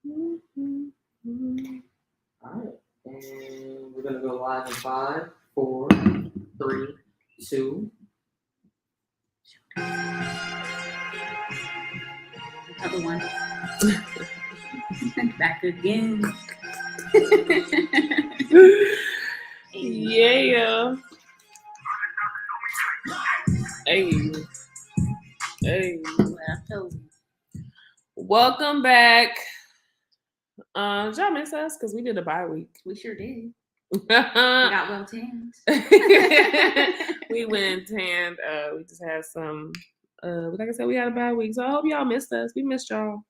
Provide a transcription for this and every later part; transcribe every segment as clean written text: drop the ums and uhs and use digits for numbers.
All right, and we're gonna go live in 5, 4, 3, 2. Other one. Back again. Yeah. Hey. Well, I told you. Welcome back. Did y'all miss us? Because we did a bye week. We sure did. we We got well tanned. went and tanned. We just had some. Like I said, we had a bye week. So I hope y'all missed us. We missed y'all.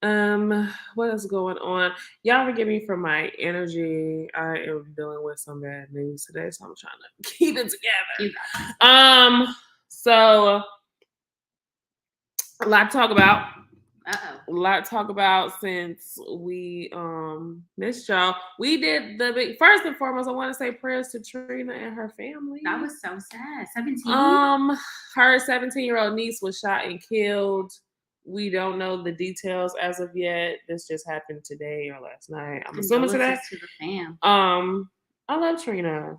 What else is going on? Y'all forgive me for my energy. I am dealing with some bad news today, so I'm trying to keep it together. So a lot to talk about. A lot to talk about since we missed y'all. We did the big first and foremost, I want to say prayers to Trina and her family. That was so sad. 17. Her 17-year-old niece was shot and killed. We don't know the details as of yet. This just happened today or last night. I'm assuming today. To the fam. I love Trina.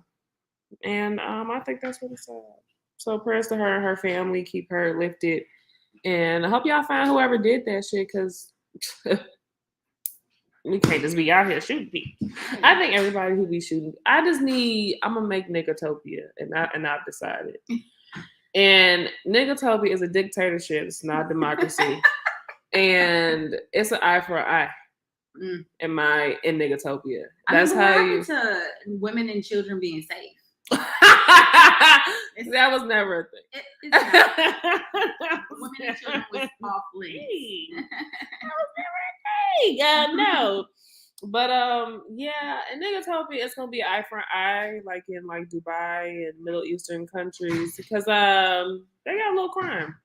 And I think that's what it's sad. So prayers to her and her family, keep her lifted. And I hope y'all find whoever did that shit, because we can't just be out here shooting people. I think everybody who be shooting, I'm gonna make Nickatopia, and I've decided. And Nickatopia is a dictatorship. It's not democracy. And it's an eye for an eye. In Nickatopia. That's what happened to women and children being safe? That was never a thing. Women and children was off limits. That was never a thing. No. But yeah, in Nickatopia, it's gonna be eye for eye, like in like Dubai and Middle Eastern countries, because they got low crime.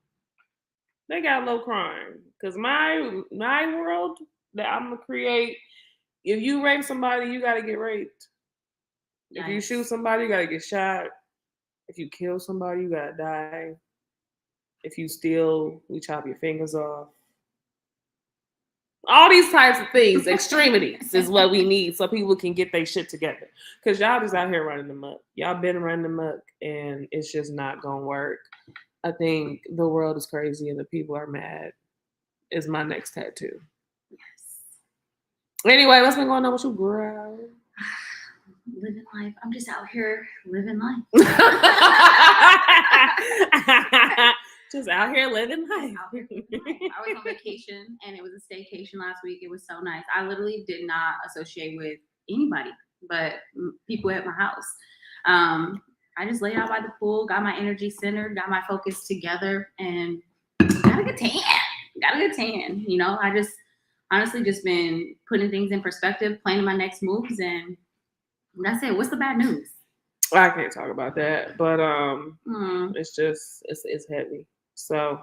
They got low crime. Because my world that I'm gonna create, if you rape somebody, you gotta get raped. If you shoot somebody, you gotta get shot. If you kill somebody, you gotta die. If you steal, we chop your fingers off. All these types of things, extremities, is what we need so people can get their shit together. Because y'all just out here running amok. Y'all been running amok, and it's just not gonna work. I think the world is crazy and the people are mad. Is my next tattoo. Yes. Anyway, what's been going on with you, girl? Living life. I'm just out here living life. Just out here living life. I was on vacation, and it was a staycation last week. It was so nice. I literally did not associate with anybody but people at my house. I just laid out by the pool, got my energy centered, got my focus together, and got a good tan. You know, I just honestly just been putting things in perspective, planning my next moves, and that's it. What's the bad news? I can't talk about that, but it's just it's heavy. So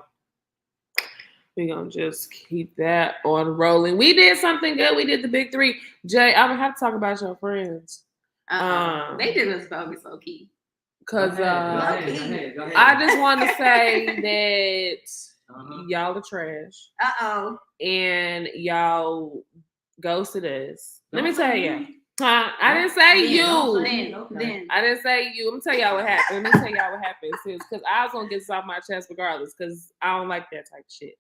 we're gonna just keep that on rolling. We did something good. We did the big three. Jay, I'm gonna have to talk about your friends. They did us bogus low key. Cause Go ahead. I just want to say that y'all are trash. And y'all ghosted us. Let me tell you. I didn't say you. Then. I didn't say you. Let me tell y'all what happened. Because I was gonna get this off my chest regardless, because I don't like that type of shit.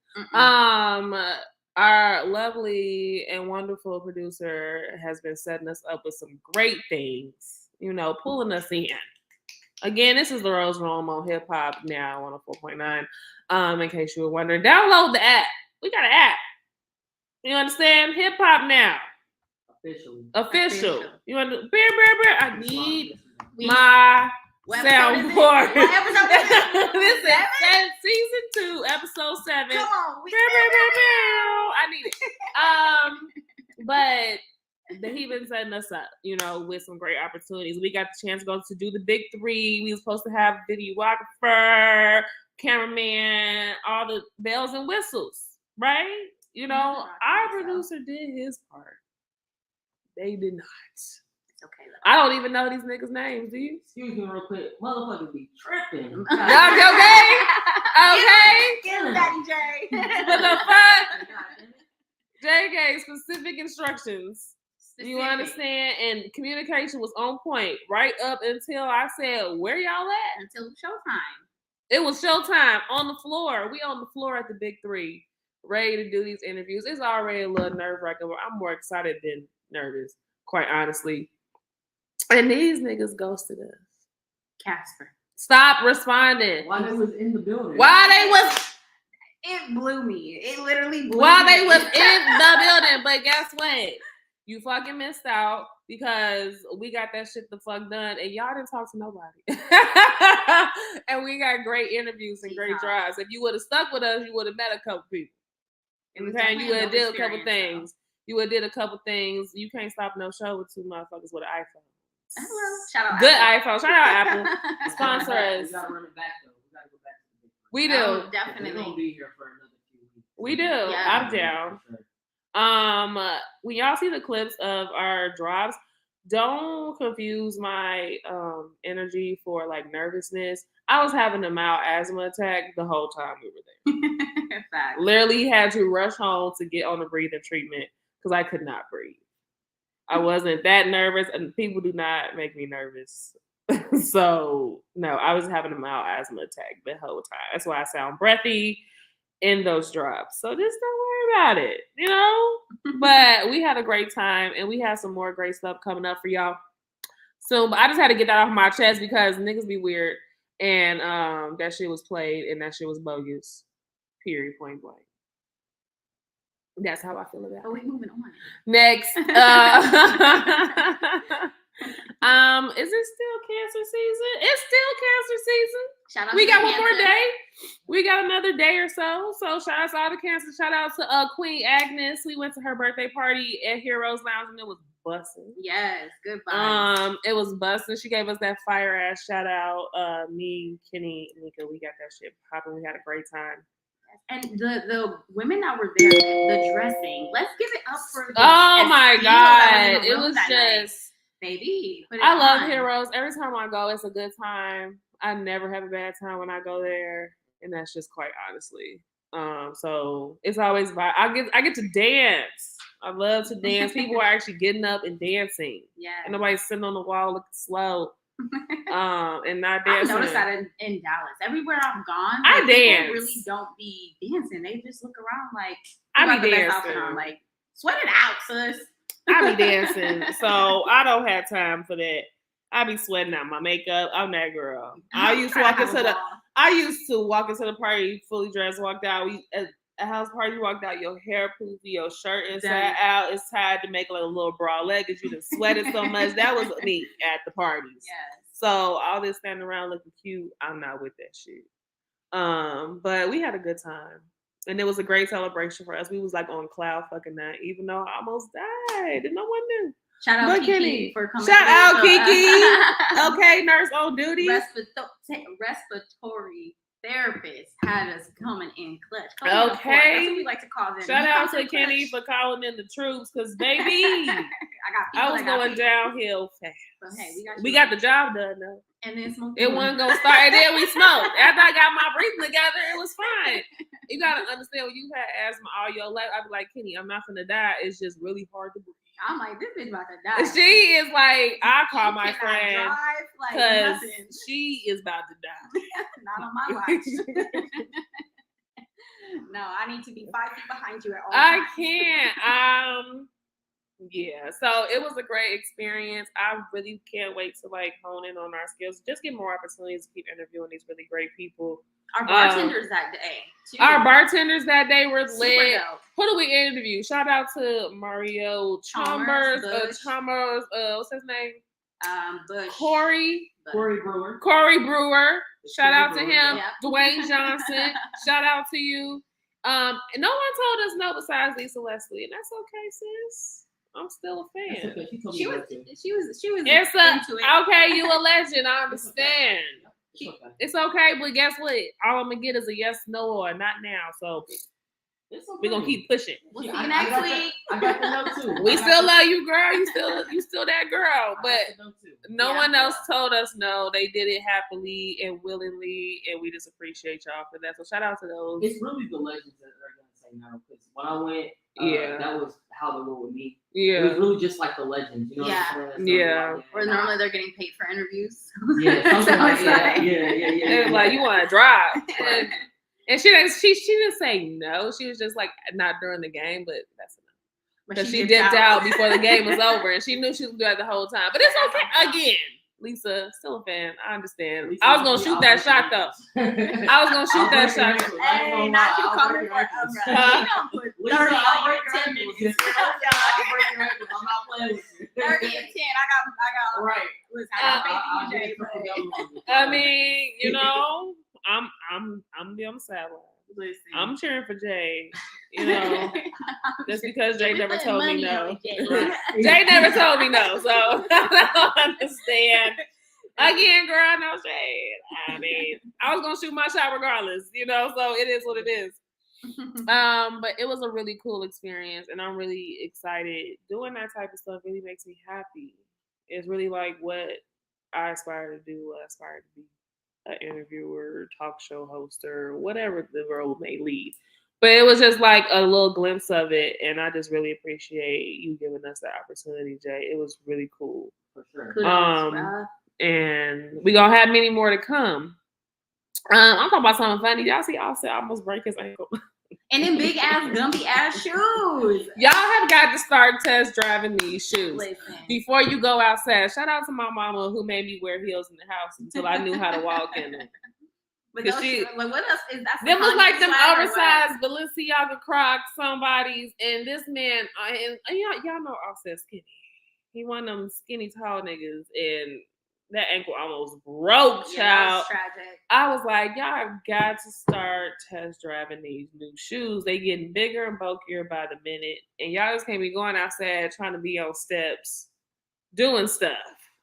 Our lovely and wonderful producer has been setting us up with some great things, you know, pulling us in. Again, this is the Rose Room on Hip Hop Now 104.9. In case you were wondering, download the app. We got an app. You understand? Hip Hop Now. Official. You want to beer? I need my soundboard. What episode This is season 2, episode 7. Come on. I need it. But he been setting us up, you know, with some great opportunities. We got the chance to go to do the big three. We were supposed to have videographer, cameraman, all the bells and whistles, right? You know, our producer did his part. They did not. It's okay. I don't even know these niggas' names, do you? Excuse me real quick. Motherfuckers be tripping. Okay? Get him, Daddy J. What the fuck? Jay gave specific instructions. You Specific. understand? And communication was on point right up until I said, "Where y'all at?" Until showtime. It was showtime on the floor. We on the floor at the Big Three, ready to do these interviews. It's already a little nerve-wracking. I'm more excited than nervous, quite honestly. And these niggas ghosted us. Casper. Stop responding. While they was in the building. While they was It blew me. It literally blew while me. they was in the building, but guess what? You fucking missed out because we got that shit the fuck done and y'all didn't talk to nobody. And we got great interviews and great drives. If you would have stuck with us, you would have met a couple people. It was Okay, you would have definitely did a couple experience, things. You would have did a couple things. You can't stop no show with two motherfuckers with an iPhone. Hello. Shout out Good Apple. iPhone. Shout out Apple. Sponsor us. We gotta run it back though. We gotta go back to the big one. We do. Oh, We're definitely. gonna be here for another few weeks. We do. Yeah. I'm down. For sure. When y'all see the clips of our drops, don't confuse my energy for like nervousness. I was having a mild asthma attack the whole time we were there. Facts. Literally had to rush home to get on a breathing treatment because I could not breathe. I wasn't that nervous, and people do not make me nervous. So no, I was having a mild asthma attack the whole time. That's why I sound breathy in those drops. So just don't worry about it, you know? But we had a great time, and we have some more great stuff coming up for y'all soon. But I just had to get that off my chest because niggas be weird, and that shit was played, and that shit was bogus. Period, point blank. That's how I feel about it. But we moving on. Next, is it still cancer season? It's still cancer season. Shout out We to got the one more cancer. day. We got another day or so. So shout out to all the cancer. Shout out to Queen Agnes. We went to her birthday party at Heroes Lounge and it was busting. Yes, good vibes. It was busting. She gave us that fire ass shout out. Me, Kenny, Nika, we got that shit popping. We had a great time. And the women that were there, the dressing. Let's give it up for the Oh my Esteems that were in god. the It room was that night. just Baby, put it I love on. Heroes. Every time I go, it's a good time. I never have a bad time when I go there, and that's just quite honestly. So it's always I get to dance. I love to dance. People are actually getting up and dancing, Yeah. and nobody's sitting on the wall looking slow, and not I dancing. noticed that in Dallas. Everywhere I've gone, I like, people dance. really don't be dancing. They just look around like I "Who got be the best outfit dancing. on?" Like, sweat it out, sis. I be dancing, so I don't have time for that. I be sweating out my makeup. I'm that girl. I used to walk into the party fully dressed, walked out. At a house party, you walked out, your hair poofy, your shirt inside out. It's tied to make like a little bralette because you done sweated so much. That was me at the parties. Yes. So all this standing around looking cute, I'm not with that shit. But we had a good time. And it was a great celebration for us. We was like on cloud fucking nine, even though I almost died and no one knew. Shout out But Kiki Kenny, for coming. shout out through. Kiki. Okay, nurse on duty. Respiratory therapist had us coming in clutch. Okay. That's what we like to call them. Shout We out come to Kenny clutch. for calling in the troops, cause baby, I was going downhill fast. But hey, We got the job done though. And then smoke. It wasn't gonna start, and then we smoked. After I got my breathing together, it was fine. You gotta understand when you had asthma all your life. I'd be like, Kenny, I'm not gonna die. It's just really hard to breathe. I'm like, this bitch about to die. She is like, I call She my cannot friend drive, like, because nothing. she is about to die. Not on my watch. No, I need to be 5 feet behind you at all I times. can't. Yeah. So it was a great experience. I really can't wait to like hone in on our skills. Just get more opportunities to keep interviewing these really great people. Our bartenders that day. too. Our bartenders that day were Super lit. dope. Who do we interview? Shout out to Mario Chalmers. Bush. Chalmers. What's his name? Bush. Corey Corey Brewer. Brewer. Shout out to him. Yeah. Dwayne Johnson. Shout out to you. And no one told us no besides Lisa Leslie, and that's okay, sis. I'm still a fan. That's okay. She told me She was that too. it's It's into it. okay. You a legend. I understand. It's okay. It's okay, but guess what? All I'm gonna get is a yes, no, or not now. So It's okay. we're gonna keep pushing. We'll see I you got next the- week. I got the note too. We I got still the- love you, girl. You still that girl. I got But the note too. no Yeah. one else told us no. They did it happily and willingly, and we just appreciate y'all for that. So shout out to those. It's really the legends that are gonna say no. Because when I went, Yeah. That was how the world would meet. It Yeah. was really just like the legends, you know what I'm saying? That's Yeah. like, Where normally they're getting paid for interviews. Yeah, something So like it's that. like- It was like, you want to drive. And she didn't say no. She was just like, not during the game, but that's enough. But Because she dipped out before the game was over, and she knew she was good the whole time. But it's okay. Again, Lisa, still a fan. I understand. Lisa, I was gonna shoot that shot though. I was gonna shoot that shot. Hey, not you coming for umbrella. She don't put 30 on your 10 minutes. I'm not playing with you. 30 and 10. I got. Right. Listen, I got faith in you, Jay. I mean, you know, I'm the sideline. Listen. I'm cheering for Jay. You know, just because Jay never told me no. Jay never told me no, so I don't understand. Again, girl, no shade. I mean, I was gonna shoot my shot regardless, you know. So it is what it is. But it was a really cool experience, and I'm really excited. Doing that type of stuff really makes me happy. It's really like what I aspire to do. I aspire to be an interviewer, talk show hoster, whatever the role may lead. But it was just like a little glimpse of it, and I just really appreciate you giving us the opportunity, Jay. It was really cool. For sure. Kudos, And we gonna have many more to come. I'm talking about something funny. Y'all see Offset almost break his ankle. And then big ass, gumpy ass shoes. Y'all have got to start test driving these shoes Listen. before you go outside. Shout out to my mama who made me wear heels in the house until I knew how to walk in them. But 'Cause those she- shoes, like, what else is that? Them was like them swag or oversized Balenciaga Crocs, somebody's, and this man, and y'all know Offset skinny. He one of them skinny tall niggas, and that ankle almost broke, what? Yeah, that child. was tragic. I was like, y'all have got to start test driving these new shoes. They getting bigger and bulkier by the minute, and y'all just can't be going outside trying to be on steps, doing stuff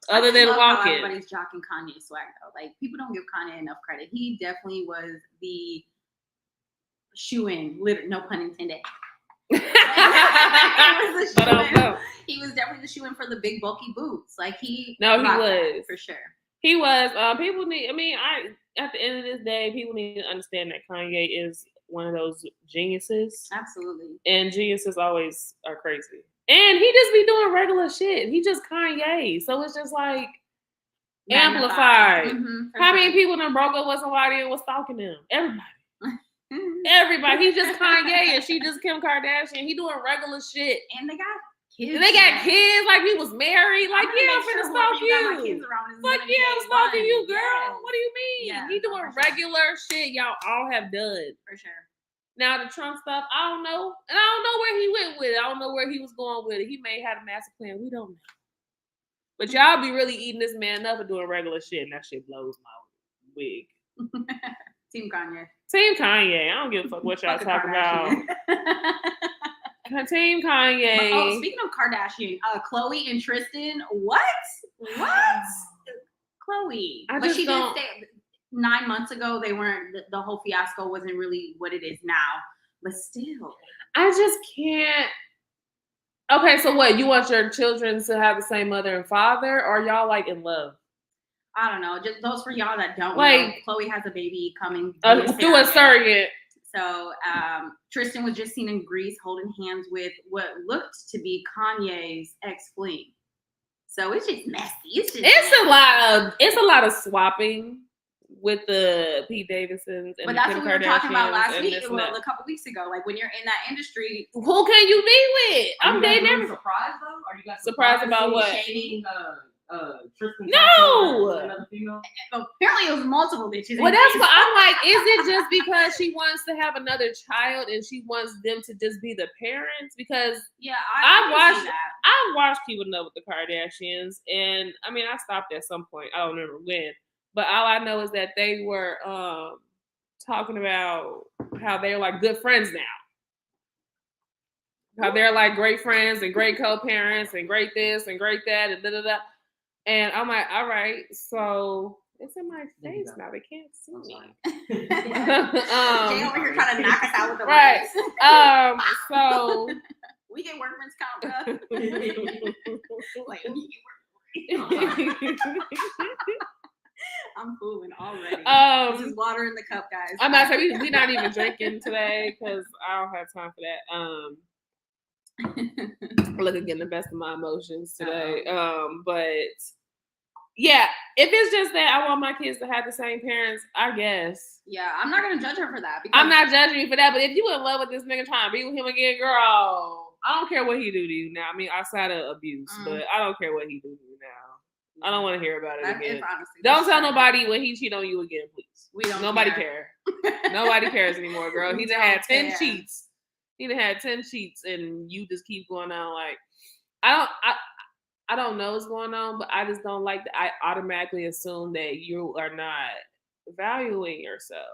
other I than love how walking. everybody's jocking Kanye swag though. Like people don't give Kanye enough credit. He definitely was the shoe-in, no pun intended. But He was definitely the shoe-in for the big bulky boots. Like he No, he rocked that, was. for sure. He was. People need. I mean, at the end of this day, people need to understand that Kanye is one of those geniuses, Absolutely. and geniuses always are crazy. And he just be doing regular shit. He just Kanye, so it's just like amplified. Mhm, for How sure. many people done broke up with somebody and was stalking them? Everybody. Mhm. Everybody. He's just Kanye, and she just Kim Kardashian. He doing regular shit. And they got kids. And they got kids like he was married. Like, I'm yeah, I'm make sure finna stalk whoever got my you. kids around is Fuck gonna yeah, be I'm stalking A1. you, girl. Yes, What do you mean? Yeah, He doing for sure. regular shit y'all all have done. for sure. Now the Trump stuff, I don't know. And I don't know where he went with it. I don't know where he was going with it. He may have a master plan. We don't know. But y'all be really eating this man up and doing regular shit, and that shit blows my wig. Team Kanye. Team Kanye. I don't give a fuck what y'all Fuck a talking about. Kardashian. Team Kanye. Oh, speaking of Kardashian, Khloe and Tristan. What? Khloe. I But just she don't- did say 9 months ago they weren't. The whole fiasco wasn't really what it is now. But still, I just can't. Okay, so what? You want your children to have the same mother and father, or y'all like in love? I don't know. Just those for y'all that don't Like- know, Khloe has a baby coming Through a surrogate. So Tristan was just seen in Greece holding hands with what looked to be Kanye's ex-fling. So it's just messy. It's a lot of swapping with the Pete Davidsons and But the that's Kim what we were talking about Kardashians last and week, this and well, that. a couple weeks ago. Like when you're in that industry, Who can you be with? I'm dating really every. surprised though? Are you guys Surprised about what? Shading, Tristan No! Thompson and another female? apparently it was multiple bitches. Well, that's what I'm like. Is it just because she wants to have another child and she wants them to just be the parents? Because Yeah, I can watched- see that. I watched Keeping Up with the Kardashians, and I mean, I stopped at some point. I don't remember when, but all I know is that they were talking about how they're like good friends now. How they're like great friends and great co-parents and great this and great that and da da da. And I'm like, all right, so it's in my face now. They can't see I'm me. sorry. Jay over here trying to knock us out with the Right. lights. So We get workman's comp, bro. Like, I'm fooling already. This is water in the cup, guys. I'm not saying we're not even drinking today because I don't have time for that. Look, again, the best of my emotions today. But yeah, if it's just that I want my kids to have the same parents, I guess. Yeah, I'm not gonna judge her for that. Because I'm not judging you for that, but if you in love with this nigga trying to be with him again, girl, I don't care what he do to you now. I mean, outside of abuse, but I don't care what he do to you now. I don't want to hear about it again. Don't tell nobody when he cheat on you again, please. We don't. Nobody care. Nobody cares anymore, girl. He done had 10 cheats. He done had 10 cheats, and you just keep going on like I don't know what's going on, but I just don't like that. I automatically assume that you are not valuing yourself.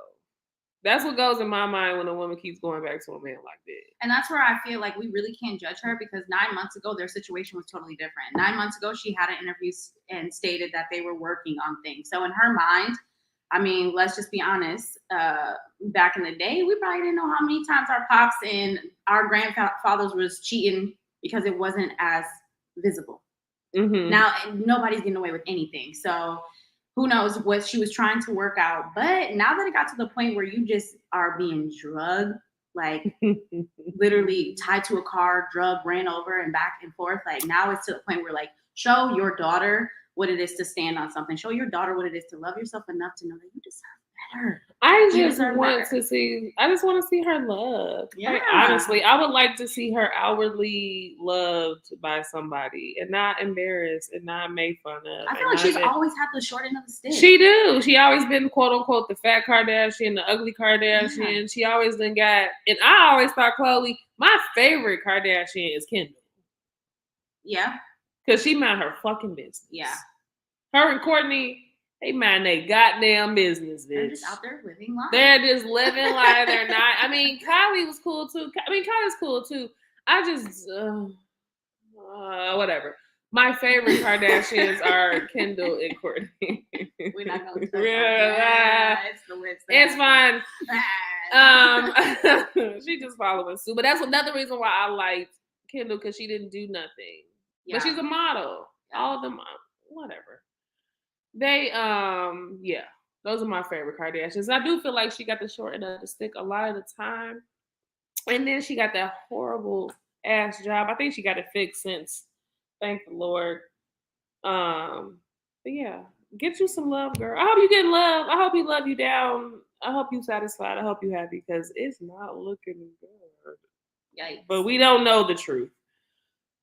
That's what goes in my mind when a woman keeps going back to a man like that. And that's where I feel like we really can't judge her because 9 months ago, their situation was totally different. 9 months ago, she had an interview and stated that they were working on things. So in her mind, I mean, let's just be honest. Back in the day, we probably didn't know how many times our pops and our grandfathers was cheating because it wasn't as visible. Mm-hmm. Now, nobody's getting away with anything. So who knows what she was trying to work out. But now that it got to the point where you just are being drugged, like literally tied to a car, drugged, ran over and back and forth. Like now it's to the point where like, show your daughter what it is to stand on something. Show your daughter what it is to love yourself enough to know that you deserve better. I just want to see her loved. Yeah. Like, honestly, I would like to see her outwardly loved by somebody and not embarrassed and not made fun of. I feel like she's always had the short end of the stick. She do. She always been quote unquote the fat Kardashian, the ugly Kardashian. Yeah. She always done got, and I always thought Khloe, my favorite Kardashian is Kendall. Yeah. Because she mind her fucking business. Yeah. Her and Kourtney, they mind their goddamn business, bitch. They're just out there living life. They're just living life. They're not. I mean, Kylie was cool too. Kylie's cool too. I just, whatever. My favorite Kardashians are Kendall and Kourtney. We're not going to talk about that. It's the lips. It's fine. She just following suit. But that's another reason why I liked Kendall, because she didn't do nothing. Yeah. But she's a model. Yeah. All of them, whatever. They, those are my favorite Kardashians. I do feel like she got the short end of the stick a lot of the time. And then she got that horrible ass job. I think she got it fixed since, thank the Lord. But yeah, get you some love, girl. I hope you get love. I hope he love you down. I hope you satisfied. I hope you happy, because it's not looking good. Yikes. But we don't know the truth.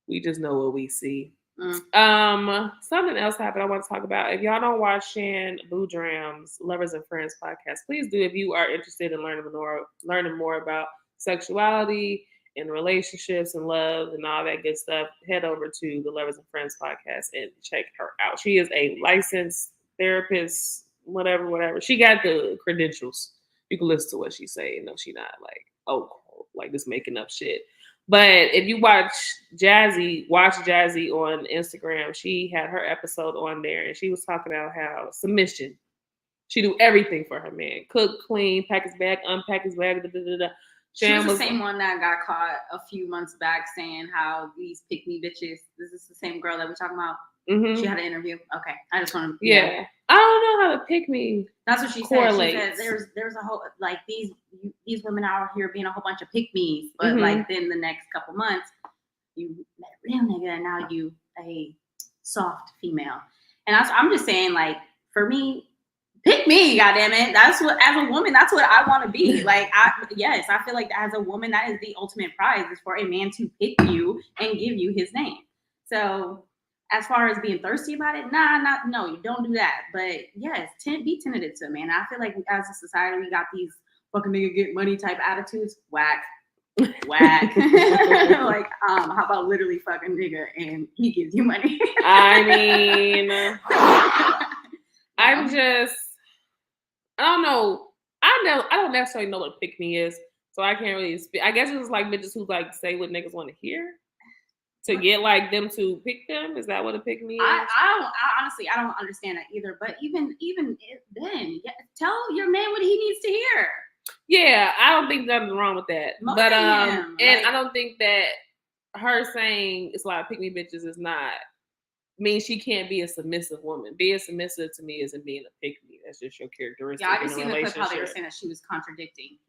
We just know what we see. Something else happened I want to talk about. If y'all don't watch Shan Boodram's Lovers and Friends podcast, please do if you are interested in learning more about sexuality and relationships and love and all that good stuff. Head over to the Lovers and Friends podcast and check her out. She is a licensed therapist, whatever. She got the credentials. You can listen to what she say. No, she not like just making up shit. But if you watch Jazzy on Instagram, she had her episode on there, and she was talking about how submission. She do everything for her man. Cook, clean, pack his bag, unpack his bag, She was the same one that got caught a few months back saying how these pick-me bitches. This is the same girl that we're talking about. Mm-hmm. She had an interview. Okay, I just want to. Yeah, I don't know how to pick me. That's what she said. She said there's a whole like these women out here being a whole bunch of pick-me's, but like then the next couple months you met a real nigga and now you a soft female. And I'm just saying, like, for me, pick me, goddammit. That's what, as a woman, that's what I want to be. Like, I feel like as a woman, that is the ultimate prize, is for a man to pick you and give you his name. So as far as being thirsty about it, no, you don't do that. But yes, be tentative to a man. I feel like as a society, we got these fucking nigga get money type attitudes. Whack. Like, how about literally fucking nigga and he gives you money? I mean, I don't know. I don't necessarily know what pick me is, so I can't really speak. I guess it's like bitches who like say what niggas want to hear to get like them to pick them. Is that what a pick me is? I honestly don't understand that either. But even then, tell your man what he needs to hear. Yeah, I don't think nothing's wrong with that. But I don't think that her saying it's a lot of pick me bitches is not mean she can't be a submissive woman. Being submissive to me isn't being a pick me. That's just your characteristic. Yeah, I just seen the clip how they were saying that she was contradicting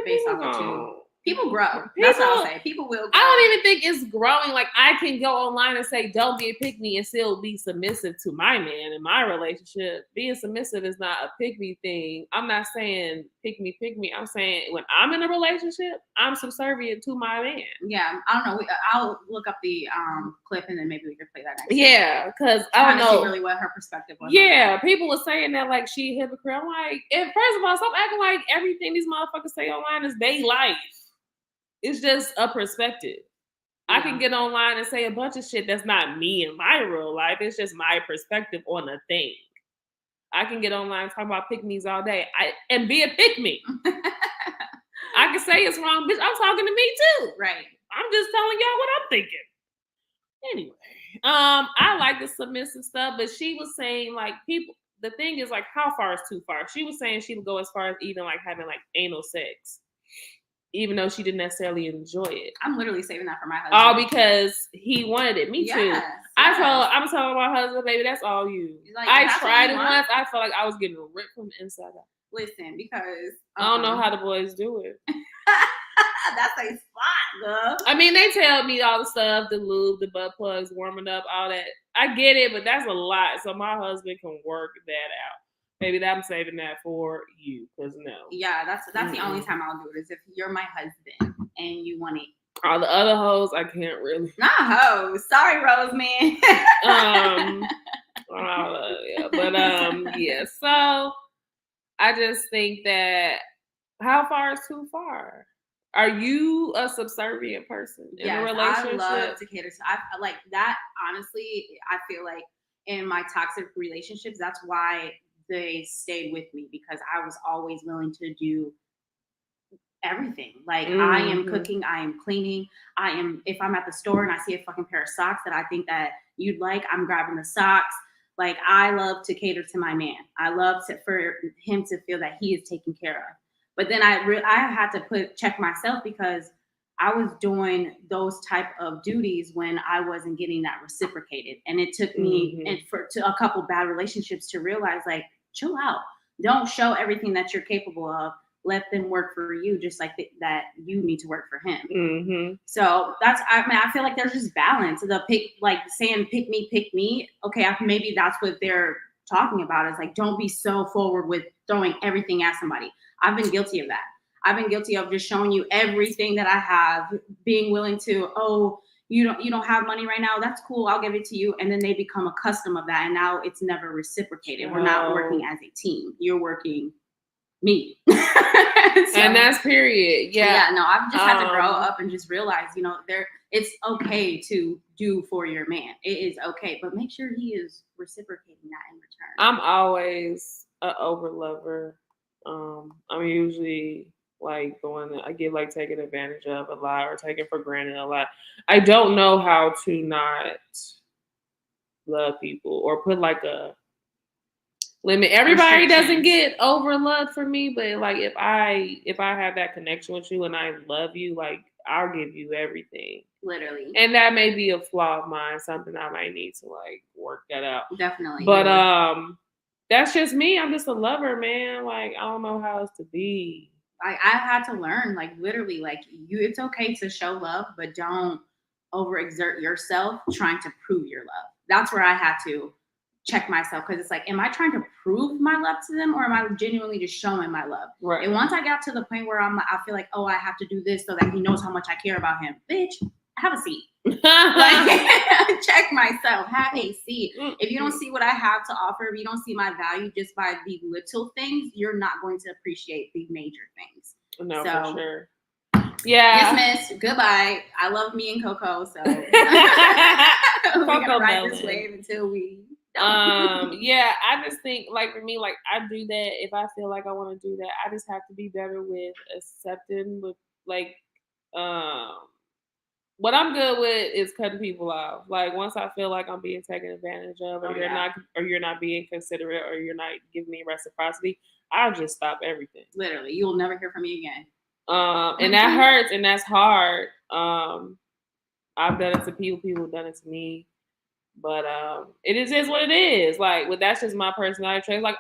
based off of two. People grow. That's what I'll say. People will grow. I don't even think it's growing. Like, I can go online and say, don't be a pick-me and still be submissive to my man in my relationship. Being submissive is not a pick-me thing. I'm not saying pick-me. I'm saying when I'm in a relationship, I'm subservient to my man. Yeah, I don't know. I'll look up the clip and then maybe we can play that next. Yeah, because I don't know really what her perspective was. Yeah, people were saying that like she a hypocrite. I'm like, first of all, stop acting like everything these motherfuckers say online is their life. It's just a perspective. Yeah. I can get online and say a bunch of shit that's not me in my real life. It's just my perspective on a thing. I can get online and talk about pick-me's all day and be a pick-me. I can say it's wrong, bitch. I'm talking to me too. Right. I'm just telling y'all what I'm thinking. Anyway, I like the submissive stuff, but she was saying like people. The thing is like, how far is too far? She was saying she would go as far as even like having like anal sex, even though she didn't necessarily enjoy it. I'm literally saving that for my husband. All because he wanted it. Me too. Yes. I'm telling my husband, baby, that's all you. Like, I tried it once. I felt like I was getting ripped from the inside out. Listen, because I don't know how the boys do it. That's a spot, girl. I mean, they tell me all the stuff, the lube, the butt plugs, warming up, all that. I get it, but that's a lot. So my husband can work that out. Maybe I'm saving that for you, because no. Yeah, that's the only time I'll do it is if you're my husband and you want it. All the other hoes, I can't really. Not hoes. Sorry, Rose, man. Yeah. So I just think that how far is too far? Are you a subservient person in a relationship? I love to cater to. I like that. Honestly, I feel like in my toxic relationships, that's why they stayed with me, because I was always willing to do everything. Like I am cooking, I am cleaning, if I'm at the store and I see a fucking pair of socks that I think that you'd like, I'm grabbing the socks. Like I love to cater to my man. I love for him to feel that he is taken care of. But then I had to check myself, because I was doing those type of duties when I wasn't getting that reciprocated. And it took me to a couple bad relationships to realize, like, chill out. Don't show everything that you're capable of. Let them work for you, just like that you need to work for him. Mm-hmm. So I feel like there's just balance. Saying pick me. Okay, maybe that's what they're talking about, is like, don't be so forward with throwing everything at somebody. I've been guilty of that. I've been guilty of just showing you everything that I have, being willing to, you don't have money right now. That's cool. I'll give it to you. And then they become accustomed of that. And now it's never reciprocated. We're not working as a team. You're working me. And that's period. Yeah. No, I've just had to grow up and just realize, it's okay to do for your man. It is okay, but make sure he is reciprocating that in return. I'm always an over lover. I'm usually like I get like taken advantage of a lot or taken for granted a lot. I don't know how to not love people or put like a limit. Everybody doesn't get over loved for me, but like if I have that connection with you and I love you, like I'll give you everything. Literally. And that may be a flaw of mine, something I might need to like work that out. Definitely. But that's just me. I'm just a lover, man. Like I don't know how else to be. I had to learn, like literally, like it's okay to show love, but don't overexert yourself trying to prove your love. That's where I had to check myself, because it's like, am I trying to prove my love to them, or am I genuinely just showing my love? Right. And once I got to the point where I feel like, I have to do this so that he knows how much I care about him. Bitch, have a seat. Like, check myself. Have a seat. If you don't see what I have to offer, if you don't see my value just by the little things, you're not going to appreciate the major things. No, for sure. Yeah. Dismissed. Goodbye. I love me and Coco, so we're gonna ride this wave until we yeah, I just think like for me, like I do that if I feel like I want to do that. I just have to be better with accepting with like what I'm good with is cutting people off. Like once I feel like I'm being taken advantage of, or you're not being considerate, or you're not giving me reciprocity, I'll just stop everything. Literally, you'll never hear from me again. And that hurts, and that's hard. I've done it to people. People have done it to me. But it is just what it is. Like, that's just my personality trait. Like,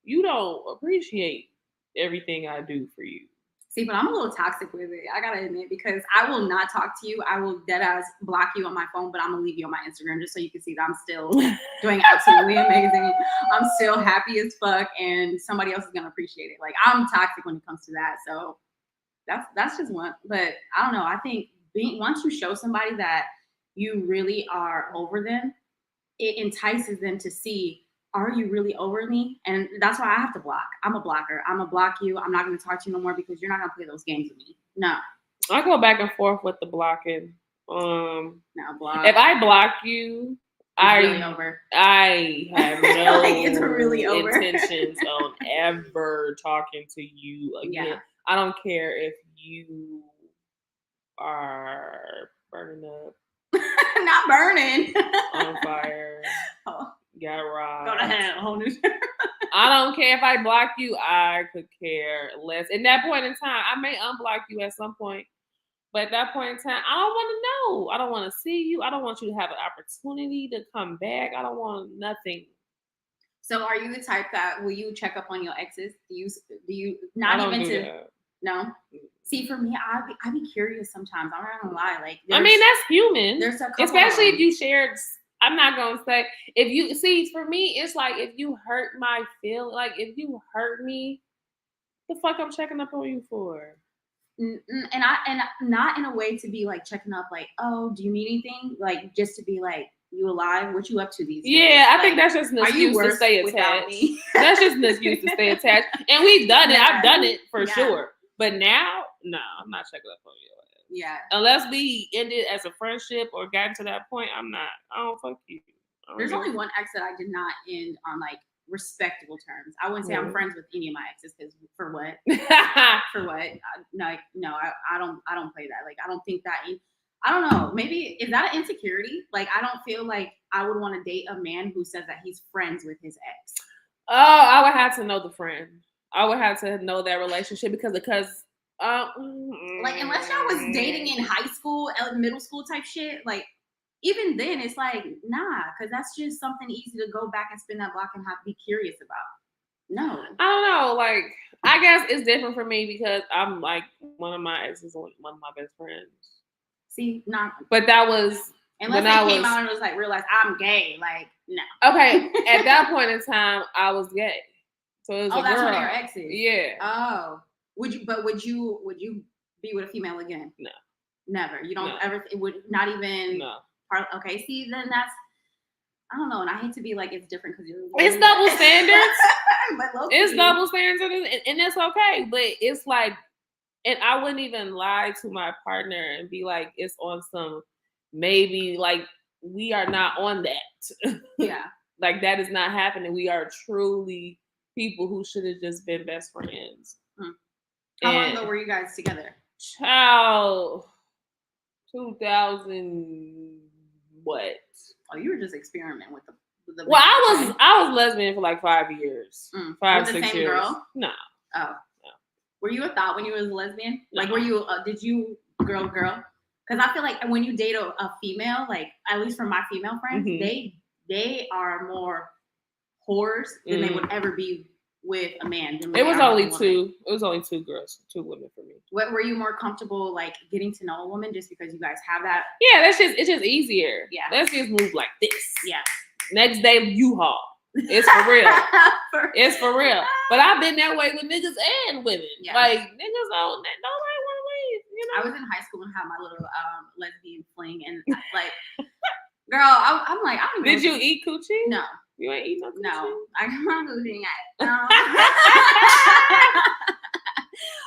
you don't appreciate everything I do for you. See, but I'm a little toxic with it. I gotta admit, because I will not talk to you. I will dead ass block you on my phone, but I'm gonna leave you on my Instagram just so you can see that I'm still doing absolutely amazing. I'm still happy as fuck, and somebody else is gonna appreciate it. Like, I'm toxic when it comes to that. So that's just one. But I don't know. I think once you show somebody that you really are over them, it entices them to see, are you really over me? And that's why I have to block. I'm a blocker. I'm gonna block you. I'm not gonna talk to you no more because you're not gonna play those games with me. No. I go back and forth with the blocking. No, block. If I block you, really over. I have no Like, it's really over. intentions on ever talking to you again. Yeah. I don't care if you are burning up, Not burning. on fire, Oh, got robbed. go to hell. Whole new. I don't care if I block you. I could care less. At that point in time, I may unblock you at some point. But at that point in time, I don't want to know. I don't want to see you. I don't want you to have an opportunity to come back. I don't want nothing. So, are you the type that will you check up on your exes? Do you I not don't even do to that. no? See, for me, I be curious sometimes. I'm not gonna lie. Like, I mean, that's human. there's a couple Especially of if you shared. I'm not gonna say if you see. For me, it's like if you hurt my feeling. Like if you hurt me, the fuck I'm checking up on you for? and not in a way to be like checking up, like, oh, do you need anything? Like, just to be like, you alive? What you up to these days? Yeah, I Like, think that's just an are you excuse to worse stay without attached. me? That's just an excuse to stay attached, and we've done it. I've done it for Yeah. sure. But now, no, I'm not checking up on you. Yeah. Unless we ended as a friendship or gotten to that point, I'm not. I don't fuck you. There's only one ex that I did not end on like respectable terms. I wouldn't say I'm friends with any of my exes because for what? For what? I don't play that. Like, I don't think that. I don't know. Maybe is that an insecurity? Like, I don't feel like I would want to date a man who says that he's friends with his ex. Oh, I would have to know the friend. I would have to know that relationship because like, unless y'all was dating in high school, middle school type shit, like, even then it's like, nah, because that's just something easy to go back and spin that block and be curious about. No. I don't know. Like, I guess it's different for me because I'm like one of my exes, one of my best friends. See, not. But that was unless they came out and was like, realized I'm gay. Like, no. Okay, at that point in time, I was gay. So it was a that's girl. one of your exes. Yeah. Oh, would you be with a female again? No. Never. You don't No. ever. It would not even. No. Okay. See, then that's. I don't know, and I hate to be like it's different because you're. It's double standards. But it's double standards, and it's okay. But it's like, and I wouldn't even lie to my partner and be like, it's on some maybe like we are not on that. Yeah. Like that is not happening. We are truly people who should have just been best friends. How long ago were you guys together? Child, 2000 what? Oh, you were just experimenting with the. Well, I was lesbian for like 5 years. 5, with the 6 same years. girl? No. Oh. No. Were you a thought when you were a lesbian? No. Like, were you? Did you girl? Because I feel like when you date a female, like at least from my female friends, they are more whores than they would ever be with a man. It was only two. It was only 2 girls, 2 women for me. What were you more comfortable like getting to know a woman just because you guys have that? Yeah, it's just easier. Yeah. Let's just move like this. Yeah. Next day, U-Haul. It's for real. It's for real. But I've been that way with niggas and women. Yeah. Like niggas don't nobody want to leave. You know. I was in high school and had my little lesbian fling, and like, girl, I'm like, I don't. Did you eat coochie? No. You ain't eat no coochie? No, I'm not losing it.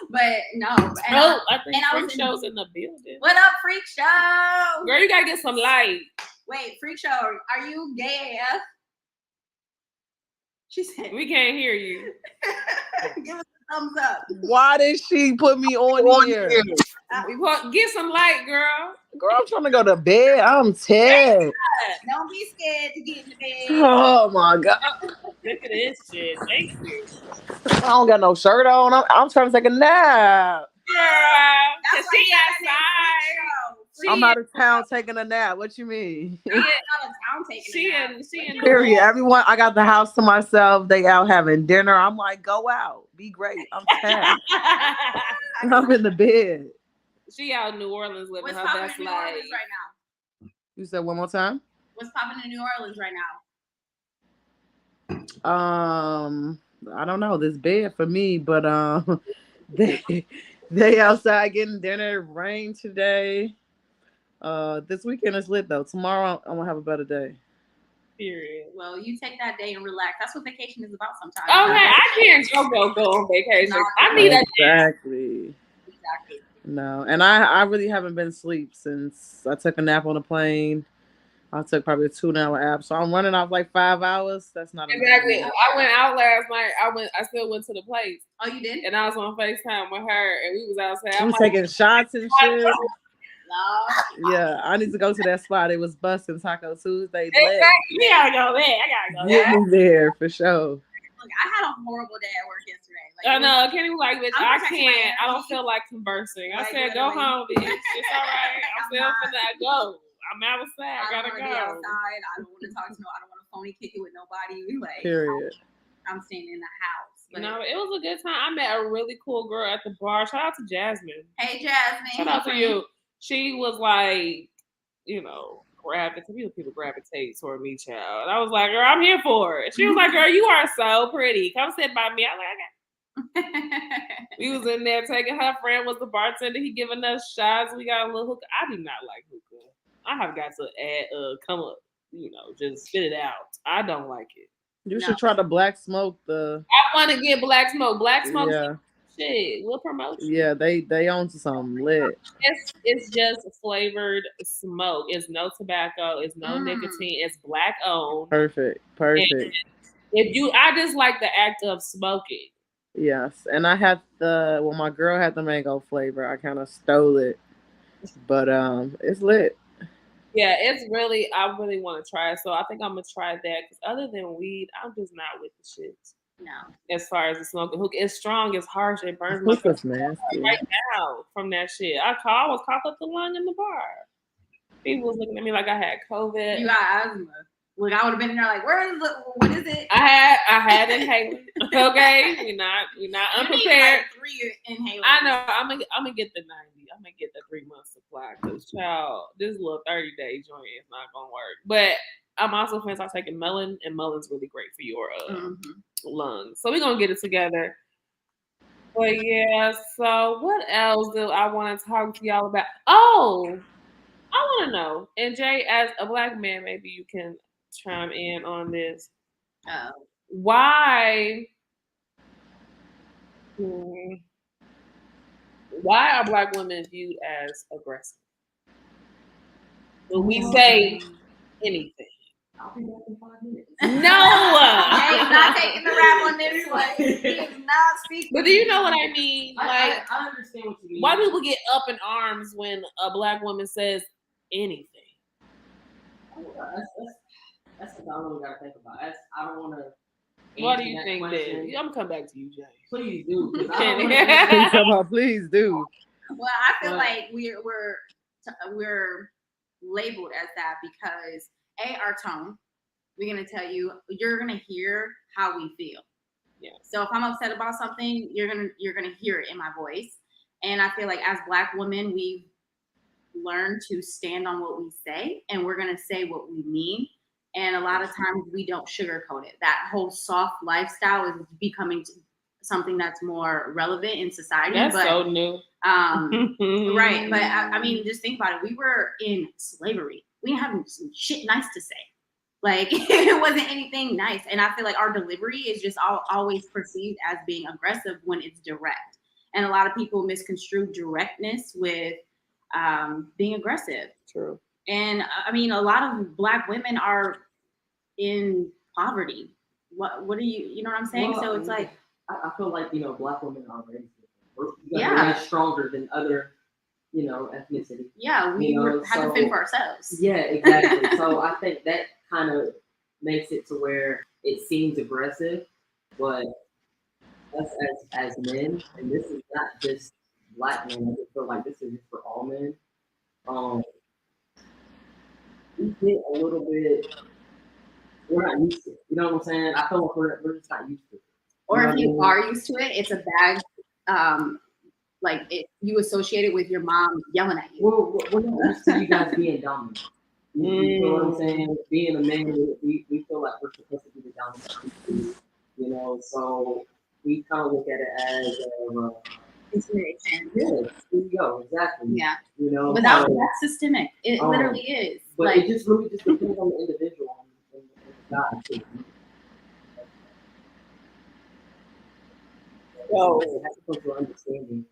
But no. I think and I Freak was Show's in the building. What up, Freak Show? Girl, you gotta get some light. Wait, Freak Show, are you gay AF? She said, We can't hear you. give us a thumbs up. Why did she put me on here? We want get some light, girl. Girl, I'm trying to go to bed. I'm tired. Don't be scared to get in the bed. Oh my God. Look at this shit. Thank you. I don't got no shirt on. I'm trying to take a nap. Girl, That's she why outside. I'm out of town taking a nap. What you mean? She is out of town taking She a nap. in New Period. Orleans. Everyone, I got the house to myself. They out having dinner. I'm like, go out, be great. I'm tapped. I'm in the bed. She out in New Orleans living What's her popping best in New life. Orleans right now? You said one more time. What's popping in New Orleans right now? I don't know. This bed for me, but they outside getting dinner. Rain today. This weekend is lit though. Tomorrow I'm gonna have a better day. Period. Well, you take that day and relax. That's what vacation is about sometimes. Okay, I can't go on vacation. No, I need a Exactly. Exactly. No, and I really haven't been asleep since I took a nap on the plane. I took probably a 2-hour nap, so I'm running off like 5 hours. That's not enough. exactly. I went out last night. I still went to the place, Oh, you did? and I was on FaceTime with her, and we was outside. We I'm was like, taking shots and shit. No. Yeah, I need to go to that spot. It was busting Taco Tuesday. exactly. We gotta go there. I gotta go Get there. me there for sure. Look, I had a horrible day at work yesterday. I know. Kenny was like, bitch, I'm I protecting my can't. I don't energy. feel like conversing. I Like, said, go literally. home, bitch. It's all right. I'm still not. finna go. I'm outside. I I gotta don't want to be go. outside. I don't want to talk to I don't want to phony kick it with nobody. Like, Period. I'm staying in the house. But No, it was a good time. I met a really cool girl at the bar. Shout out to Jasmine. hey, Jasmine. Shout out to you. She was like, people gravitate toward me, child. And I was like, girl, I'm here for it. She was like, girl, you are so pretty. Come sit by me. I was like, okay. We was in there taking her friend was the bartender. He giving us shots. We got a little hookah. I do not like hookah. I have got to come up, just spit it out. I don't like it. You should try to black smoke the. I want to get black smoke. Black smoke, Yeah, shit. We'll promote you. yeah. They own something lit. It's just flavored smoke. It's no tobacco. It's no nicotine. It's black owned. Perfect. I just like the act of smoking. Yes, and I had my girl had the mango flavor. I kind of stole it, but it's lit. Yeah, I really want to try it. So I think I'm gonna try that because other than weed, I'm just not with the shit. No. As far as the smoking hookah, it's strong, it's harsh, it burns my Hookah's nasty. right now from that shit. I was coughed up the lung in the bar. People was looking at me like I had COVID. You got asthma. Look, I would have been in there like, what is it? I had inhaler. Okay, we're not unprepared. You need, like, 3 inhalers. I know. I'm gonna get the 90. I'm gonna get the 3-month supply because child, this little 30-day joint is not gonna work. But I'm also fans on taking melon, and melon's really great for your lungs. So we're gonna get it together. But yeah, so what else do I want to talk to y'all about? Oh, I want to know. And Jay, as a black man, maybe you can chime in on this. Why are black women viewed as aggressive? When we say anything. I'll be back in 5 minutes. No! Jay's not taking the rap on this one. He's not speaking. But do you know what I mean? Like, I understand what you mean. why people get up in arms when a black woman says anything? That's what I really gotta think about. I don't want to. Why do you think that? I'm gonna come back to you, Jay. Please do. 'Cause I Kenny. don't wanna- Come on, please do. Well, I feel like we're labeled as that because our tone. We're gonna tell you. You're gonna hear how we feel. Yeah. So if I'm upset about something, you're gonna hear it in my voice. And I feel like as black women, we've learned to stand on what we say, and we're gonna say what we mean. And a lot of times we don't sugarcoat it. That whole soft lifestyle is becoming something that's more relevant in society. That's so new. Right. But I mean, just think about it. We were in slavery. We didn't have some shit nice to say. Like, it wasn't anything nice. And I feel like our delivery is just always perceived as being aggressive when it's direct. And a lot of people misconstrue directness with being aggressive. True. And I mean, a lot of black women are in poverty. What do you know what I'm saying? Well, so it's like, I feel like black women are raised different. Yeah. We're stronger than other ethnicity. yeah, we have to fend for ourselves. Yeah, exactly. So I think that kind of makes it to where it seems aggressive, but us as men, and this is not just black men. I just feel like this is just for all men. We get a little bit. We're not used to it. You know what I'm saying? I feel like we're just not used to it. Or You know if what I you mean? are used to it, it's a bad like you associate it with your mom yelling at you. We're not used to you guys being dominant. You know what I'm saying? Being a man, we feel like we're supposed to be the dominant. You know, so we kind of look at it as Intimidation. yes, there you go, exactly. Yeah. You know, Without so, that's systemic. It literally is. but Like it just really just depends on the individual and the guy too. So It has to come to an understanding,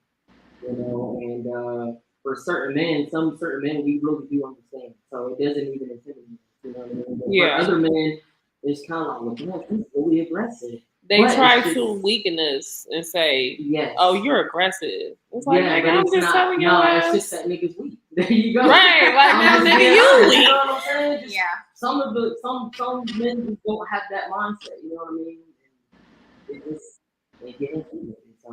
you know, and for certain men, some certain men we really do understand. So it doesn't even intimidate us, you know what I mean? But Yeah. for other men, it's kind of like, well, he's really aggressive. they But try it's just- to weaken us and say, Yes. "Oh, you're aggressive." It's like, yeah, nigga, but I'm it's just not. telling your No, ass. it's just that nigga's weak. There you go. Right, like, I'm now, just nigga, being you honest, weak. You know what I'm saying? Just yeah. some men just don't have that mindset. You know what I mean? They get into it. So,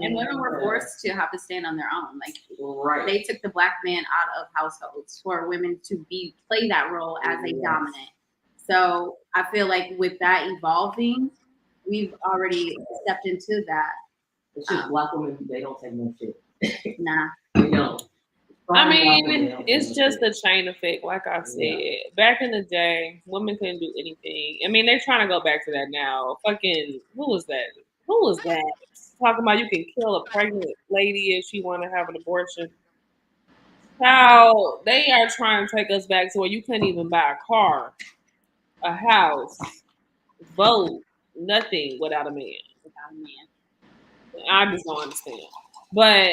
And women were forced to have to stand on their own. Like right. they took the black man out of households for women to play that role as a Yes. dominant. So I feel like with that evolving, we've already stepped into that. It's just black women. They don't take no shit. Nah. They don't. I Black women, they mean, don't it's take no just shit. the chain effect. Like I said, Yeah. back in the day, women couldn't do anything. I mean, they're trying to go back to that now. Fucking, who was that? Who was that? Talking about you can kill a pregnant lady if she want to have an abortion. How they are trying to take us back to where you couldn't even buy a car, a house, vote, nothing without a man. Without a man. I just don't understand. But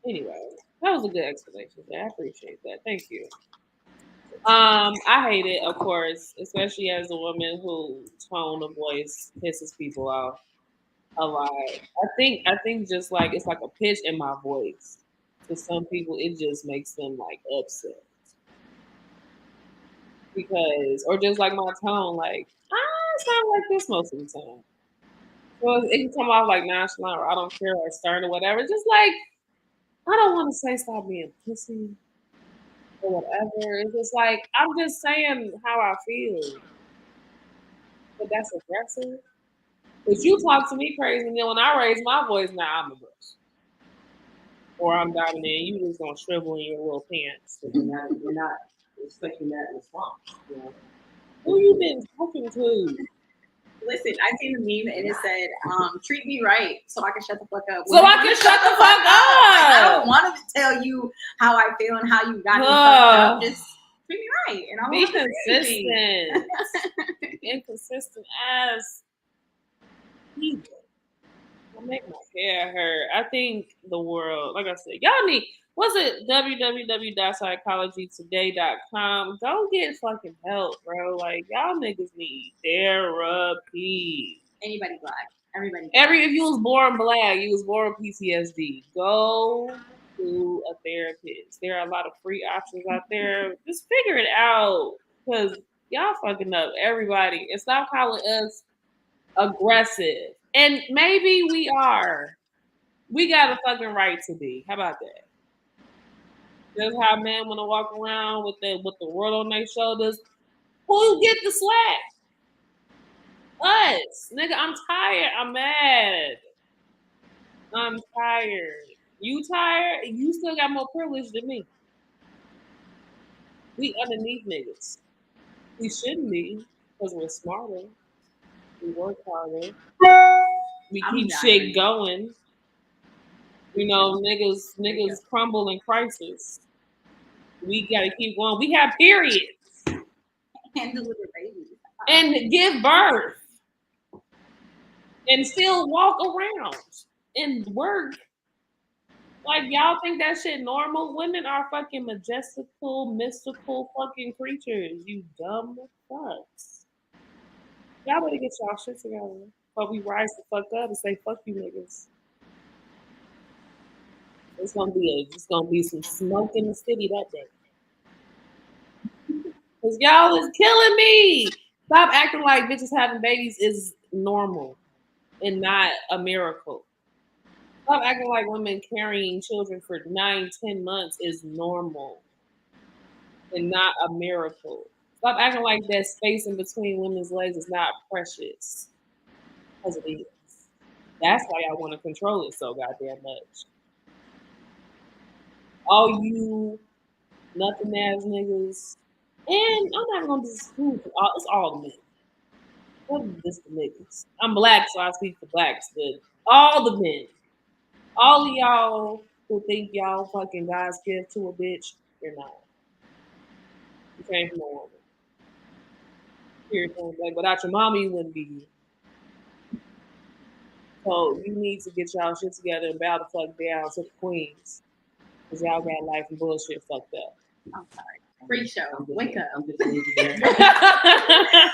anyway, that was a good explanation. I appreciate that. Thank you. I hate it, of course, especially as a woman whose tone of voice pisses people off a lot. I think just like it's like a pitch in my voice. To some people, it just makes them like upset because, or just like my tone, like I sound like this most of the time. Well, it can come off like nonchalant or I don't care or stern or whatever. Just like I don't want to say stop being pussy or whatever. It's just like I'm just saying how I feel. But that's aggressive. Because you talk to me crazy, and then when I raise my voice, now I'm aggressive. Or I'm dominant, you just gonna shrivel in your little pants. You're not expecting that response. You know? Who you been talking to? Listen, I seen the meme and it said, treat me right so I can shut the fuck up. So I can shut the fuck Like, I up. don't want to tell you how I feel and how you got me fucked up. Just treat me right. And I'm Be consistent. Inconsistent ass people. I make my hair hurt. I think the world, like I said, y'all need, was it www.psychologytoday.com? Go get fucking help, bro. Like, y'all niggas need therapy. Anybody black. Everybody black. If you was born black, you was born with PTSD, go to a therapist. There are a lot of free options out there. Just figure it out. Because y'all fucking up everybody. And stop calling us aggressive. And maybe we are. We got a fucking right to be. How about that? Just how men want to walk around with the world on their shoulders. Who get the slack? Us. Nigga, I'm tired. I'm mad. I'm tired. You tired? You still got more privilege than me. We underneath niggas. We shouldn't be because we're smarter. We work harder. We keep shit going. You know, niggas crumble in crisis. We gotta keep going. We have periods. And deliver babies. And give birth. And still walk around and work. Like, y'all think that shit normal? Women are fucking majestical, mystical fucking creatures. You dumb fucks. Y'all better get y'all shit together. But we rise the fuck up and say, fuck you niggas. It's gonna be some smoke in the city that day. Cause y'all is killing me. Stop acting like bitches having babies is normal and not a miracle. Stop acting like women carrying children for 9, 10 months is normal and not a miracle. Stop acting like that space in between women's legs is not precious. Because it is. That's why y'all want to control it so goddamn much. All you nothing ass niggas. And I'm not gonna dispute it's all the men. What is this the niggas? I'm black, so I speak for blacks, but all the men. All of y'all who think y'all fucking God's gift to a bitch, you're not. You came from a woman. Period. Like without your mama, you wouldn't be here. So you need to get y'all shit together and bow the fuck down to the queens. Cause y'all got life and bullshit fucked up. I'm sorry. Free show. Wake up. I'm just an engineer.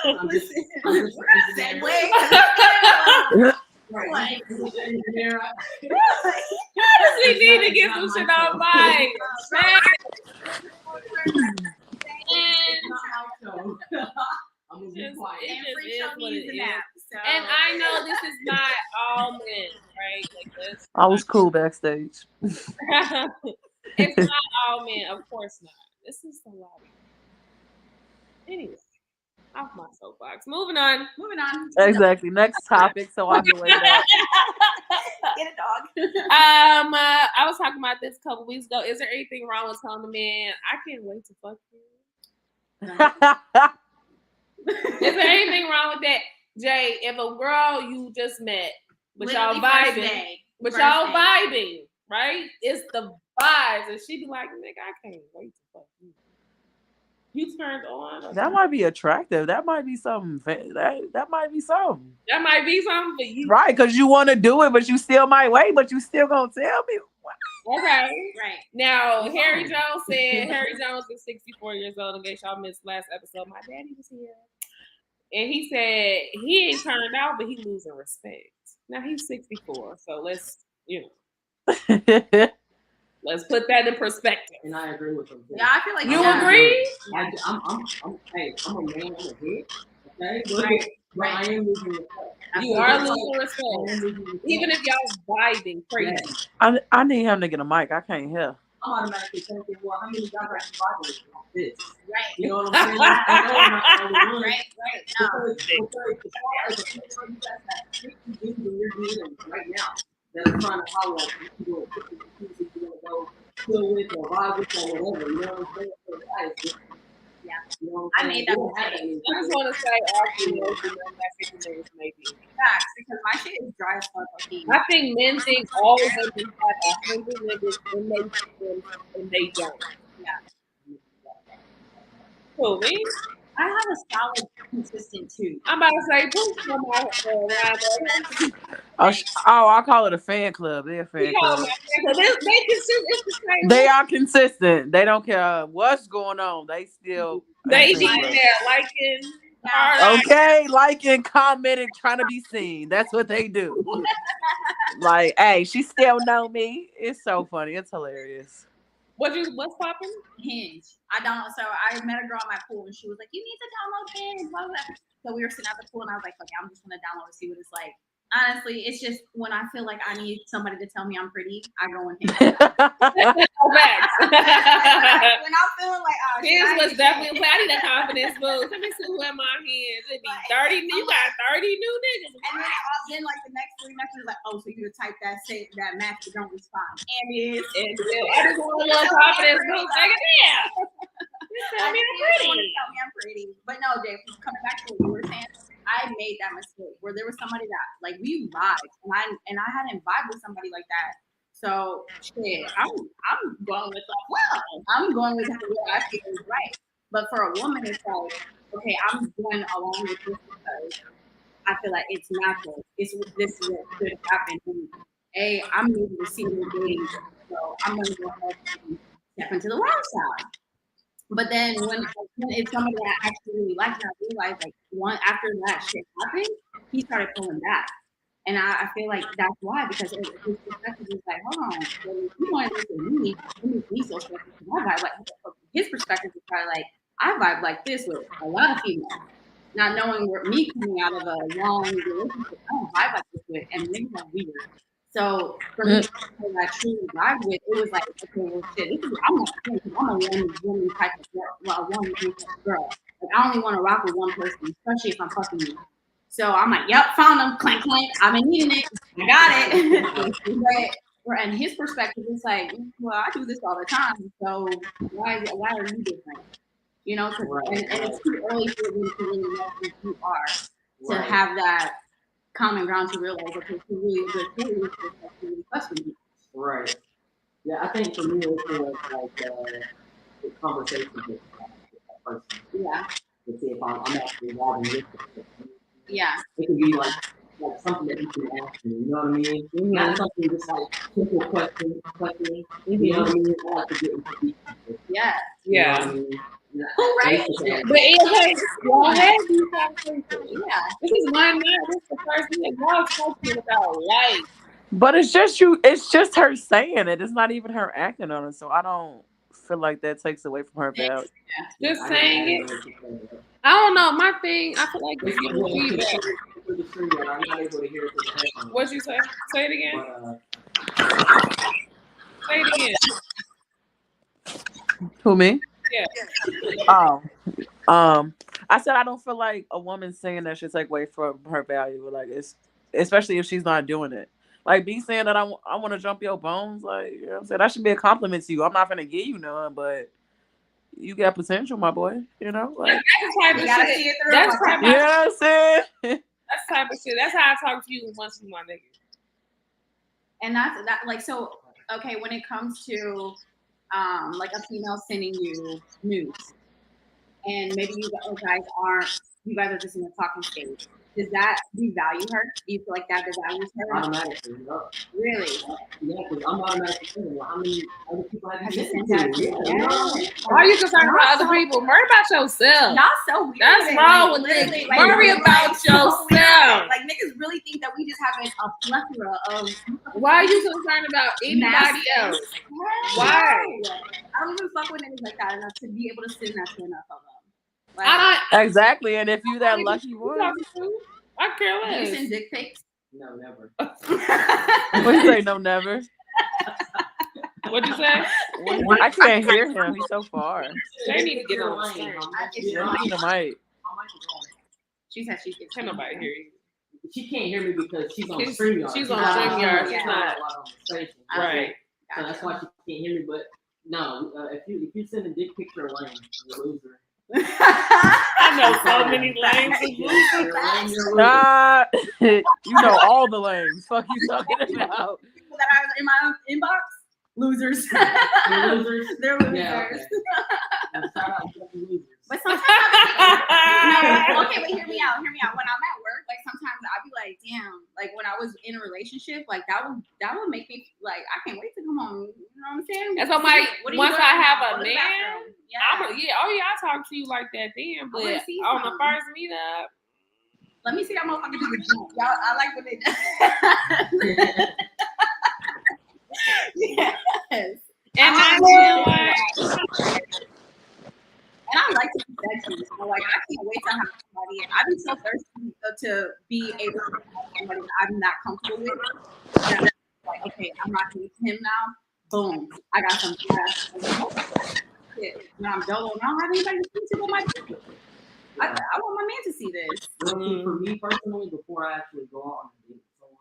I'm just Said an wake engineer. up. Right. Like, I'm just an engineer. We need to get some shit on mic. Man. It's not my show. I'm gonna be quiet. It and just free is show what needs it a is. nap. So. And I know this is not all men, right? Like this. I was cool backstage. It's not all men, of course not. This is a lot. Anyway, off my soapbox. Moving on. Exactly. Next topic, so I can wait that. Get a dog. I was talking about this a couple weeks ago. Is there anything wrong with telling a man, I can't wait to fuck you? Is there anything wrong with that? Jay, if a girl you just met, but y'all vibing, right? It's the vibes, and she be like, nigga, I can't wait to fuck you. You turned on. That might be attractive. That might be something. That might be something. That might be something for you. Right, because you want to do it, but you still might wait, but you still gonna tell me. Okay. Right. Now, Harry Jones said, Harry Jones is 64 years old. In case y'all missed last episode, my daddy was here. And he said he ain't turned out, but he losing respect. Now he's 64, so let's let's put that in perspective. And I agree with him. Yeah, I feel like You agree? I'm a man. I'm a bitch. Okay, but I am losing respect. You are losing respect, even if y'all vibing crazy. Yeah. I need him to get a mic. I can't hear. I'm automatically thinking, well, how many guys are vibing like this? Right. You know what I'm saying? I know I'm not the only one. Right. Because as far as the picture you guys have 60 dudes in your meeting right now that are trying to holler at you, you want to go chill with or vibe with or whatever. You know what I'm saying? So that is different. Yeah. You know I made that mistake. I just want to say, after you know that 50 minutes maybe. Facts, because my shit is dry as fuck. I think men think all women have 100 niggas and they don't. Yeah. Who, me? I have a solid, consistent two. I'm about to say, who's from my I call it a fan club. They're a fan club. They are consistent. They don't care what's going on. They still. They be there liking. Okay, liking, commenting, trying to be seen. That's what they do. Like, hey, she still know me. It's so funny. It's hilarious. What's popping? Hinge. So I met a girl at my pool and she was like, you need to download Hinge, blah, blah, blah. So we were sitting at the pool and I was like, okay, I'm just gonna download and see what it's like. Honestly, it's just when I feel like I need somebody to tell me I'm pretty, I go in Hinge. When I'm feeling like, oh, Hinge was definitely I need a confidence boost. Let me see who am I Hinge. It be 30. You got 30 new niggas. And then like the next 3 messages like, oh, so you would type that match but don't respond. And it is. I just want a little confidence boost. Like, yeah. Tell me I'm pretty. But no, Dave, coming back to what you were saying, I made that mistake where there was somebody that like we vibed and I hadn't vibed with somebody like that. So shit, I'm going with I'm going with what I feel is right. But for a woman, it's like, okay, I'm going along with this because I feel like it's natural. This is what could happen. And, I'm able to see the dating, so I'm gonna go ahead and step into the wild side. But then when it's somebody that I actually really like, and I realized like after that shit happened, he started pulling back. And I feel like that's why, because his perspective is like, hold on, so if you want to listen to me, you make me so special. I vibe like his perspective is probably like, I vibe like this with a lot of females. Not knowing where me coming out of a long relationship, I don't vibe like this with, and niggas are weird. So for me, who I truly vibe with, it was like, okay, well, shit, I'm not because I'm a woman type of girl. Well, a woman type of girl. Like I only want to rock with one person, especially if I'm fucking you. So I'm like, yep, found him, clank clank. I've been needing it. I got it. But and his perspective is like, well, I do this all the time. So why are you different? You know, and it's too early for you to really know who you are to have that common ground to realize that there's really a good thing to really question you. Right. Yeah, I think for me it was like the conversation with that person. Yeah. To see if I'm actually involved in this. Yeah. It can be like something that you can ask me, you know what I mean? Not something just like simple questioning. You know what I mean? I like to get into deep. Yeah. You know what I mean? Who raised it? But okay, y'all had these conversations. Yeah. This is my night. This is the first thing y'all talking about life. But it's just you. It's just her saying it. It's not even her acting on it. So I don't feel like that takes away from her value. Just saying it. I don't know. My thing, I feel like it's giving feedback. I'm not able to hear it. What'd you say? Say it again. Say it again. Who, me? Yeah. I said I don't feel like a woman saying that should take away from her value. Like it's especially if she's not doing it. Like be saying that I want to jump your bones. Like you know what I'm saying, that should be a compliment to you. I'm not gonna give you none, but you got potential, my boy. You know, like that's the type of shit. That's type of, you know what I'm saying? That's type of shit. That's how I talk to you once you my nigga. And that's that. Like so. Okay, when it comes to like a female sending you nudes, and maybe you guys are just in a talking stage. Does that devalue her? Do you feel like that devalues her? Automatically, no. Really? Yeah, because I'm automatically saying, well, how many other people have you sent that to? Yeah. Why are you concerned about other people? Worry about yourself. Y'all so weird. That's wrong with this. Worry about yourself. Like niggas really think that we just have a plethora of. Why are you concerned about anybody else? Why? I don't even fuck with niggas like that enough to be able to send that to enough of them. Like, exactly, and if you that lucky one, I care less. You send dick pics? No, never. What you say? No, never. What'd you say? I can't hear him. He's so far. They need to get on the screen. Need a mic. She said she can't nobody hear you. She can't hear me because she's on StreamYard. She's on StreamYard. She's not right. So that's why she can't hear me. But no, if you send a dick picture of Lane, you're a loser. I know so many lanes of losers. You know all the lanes. Fuck you talking about? People that are in my inbox, losers. They're losers. They're losers. Yeah, okay. But sometimes, no, okay, but hear me out. When I'm at work, like sometimes I'll be like, damn, like when I was in a relationship, like that would make me like I can't wait to come home. You know what I'm saying? And so like once I have a man, yeah, I talk to you like that then. But on the first meetup, let me see that motherfucker do the jump. Y'all, I like what they do. Yes. And I like to be sexy. So like I can't wait to have somebody. And I've been so thirsty to be able to have somebody that I'm not comfortable with. And I'm like, okay, I'm not with him now. Boom. I got some when I'm dolo, I don't have anybody to speak to but my people. I want my man to see this. Well, for me personally, before I actually go out on a date with someone,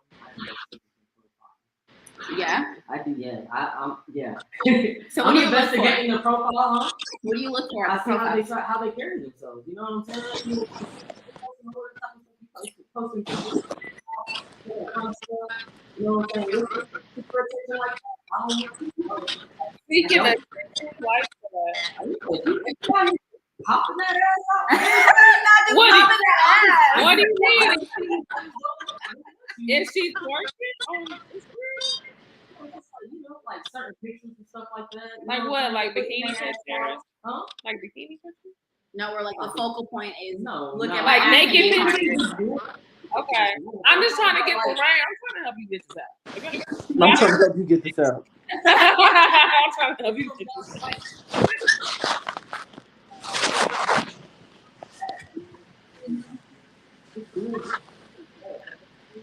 Yeah. I do. Yeah. I'm. Yeah. So I'm what do you investigating the profile. Huh? What do you look for? I see how they carry themselves. You know what I'm saying? Posting pictures. You know what I'm saying? Speaking of popping that ass out. What do you mean? Is she twerking on Instagram? You know, like certain pictures and stuff like that. Like what? Like bikini pictures? Huh? Like bikini pictures? No, where like the focal point is look at like naked pictures. Okay. I'm just trying to get the right. I'm trying to help you get this out. Okay? I'm trying to help you get this out. I'm trying to help you get this out.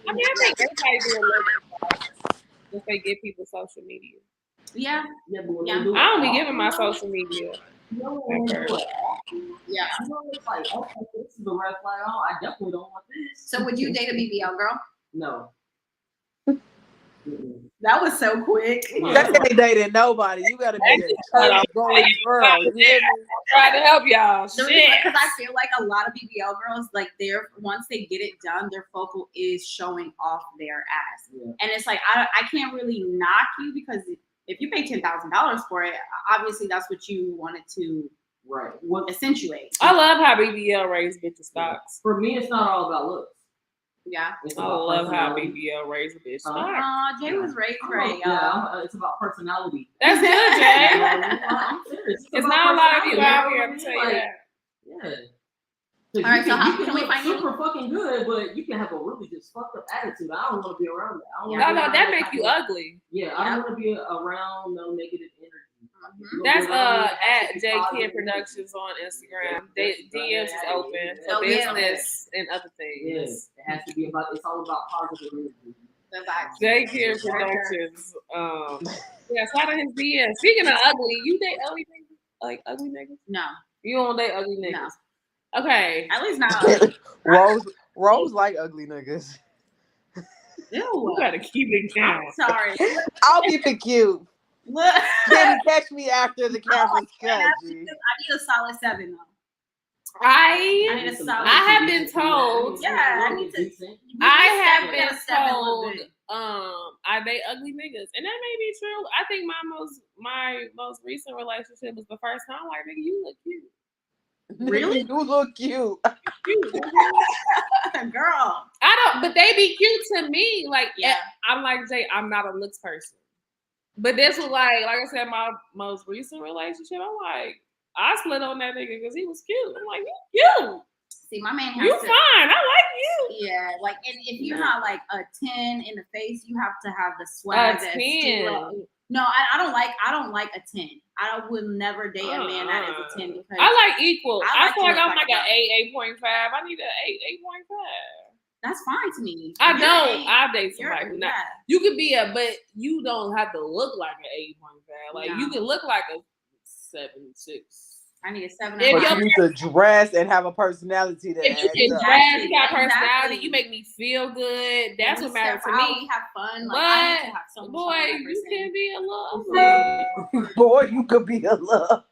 I mean, I think everybody do a little bit. if they give people social media. Yeah, Yeah, but when Yeah. they do it I don't be often, giving my social media. You know, when they do it often, yeah. you know, it's like, okay, this is a red flag. Oh, I definitely don't want this. So would you date a BBL girl? No. Mm-mm. That was so quick. That ain't dating nobody. You gotta be a church going girl. You hear me? Trying to help y'all. Because Shit. I feel like a lot of BBL girls, like they're once they get it done, their focal is showing off their ass, Yeah. and it's like I can't really knock you because if you pay $10,000 for it, obviously that's what you wanted to Right. What, accentuate. I love how BBL raise bitches stocks. for me, it's not all about looks. Yeah. It's I about love how personality. BBL raise a bitch Huh? stocks. Jay was raised I'm right, not- y'all. it's about personality. That's good, You Jay. know, I'm serious. It's about not a lot of you personality, out you know here what I to tell mean? you Like, that. yeah. 'Cause All right, so how you can we look find you? super fucking good, but you can have a really just fucked up attitude. I don't want to be around that. I don't Yeah. wanna No, be no, around that make type you of- ugly. Yeah, I don't want to be around no negative energy. Mhm. You wanna That's be around me, it has at to be J positive Kid energy. Productions on Instagram. Yeah, DMs is open for Oh, yeah. business and other Yeah, things. it has to be about. It's all about positive energy. The vibes. J Kid Productions. Yeah, slide in his DM. Speaking of ugly, you date ugly niggas? Like ugly niggas? No, You don't date ugly no. niggas? Okay. At least not. Rose like ugly niggas. You Ew. gotta keep it down. Sorry. I'll keep it cute. Look. Baby, catch me after the camera's cut, I G. need a solid 7 though. I I need a solid. I have been told- Yeah, I need to. have been a 7 look told good. I date ugly niggas, and that may be true. I think my most recent relationship was the first time. Like, nigga, you look cute. Really? You look cute. Cute. Girl. I don't, but they be cute to me. Like, Yeah. I'm like Jay. I'm not a looks person, but this was like I said, my most recent relationship. I'm like, I slid on that nigga because he was cute. I'm like, you cute. See, my man has You to. fine. I like you. Yeah, like, and if you're not like a 10 in the face, you have to have the swag. A that's 10. still- No, I don't like a 10. I will never date a man that is a 10 because I like equal. I I like feel to like look I'm like like a an 8.5. I need an 8.5. that's fine to me. I You're don't. eight, I date you're- somebody who not. yeah. You could be but you don't have to look like an 8.5. Like you No. can look like a 7.6. I need a 7. If or But your- five. you need to dress and have a personality that If you adds can up. dress, you got Exactly. personality, you make me feel good. That's We what matters step to out, me. We have fun. Like, I need to have so much Boy, fun with that you person. can be in love. Boy, you could be a love.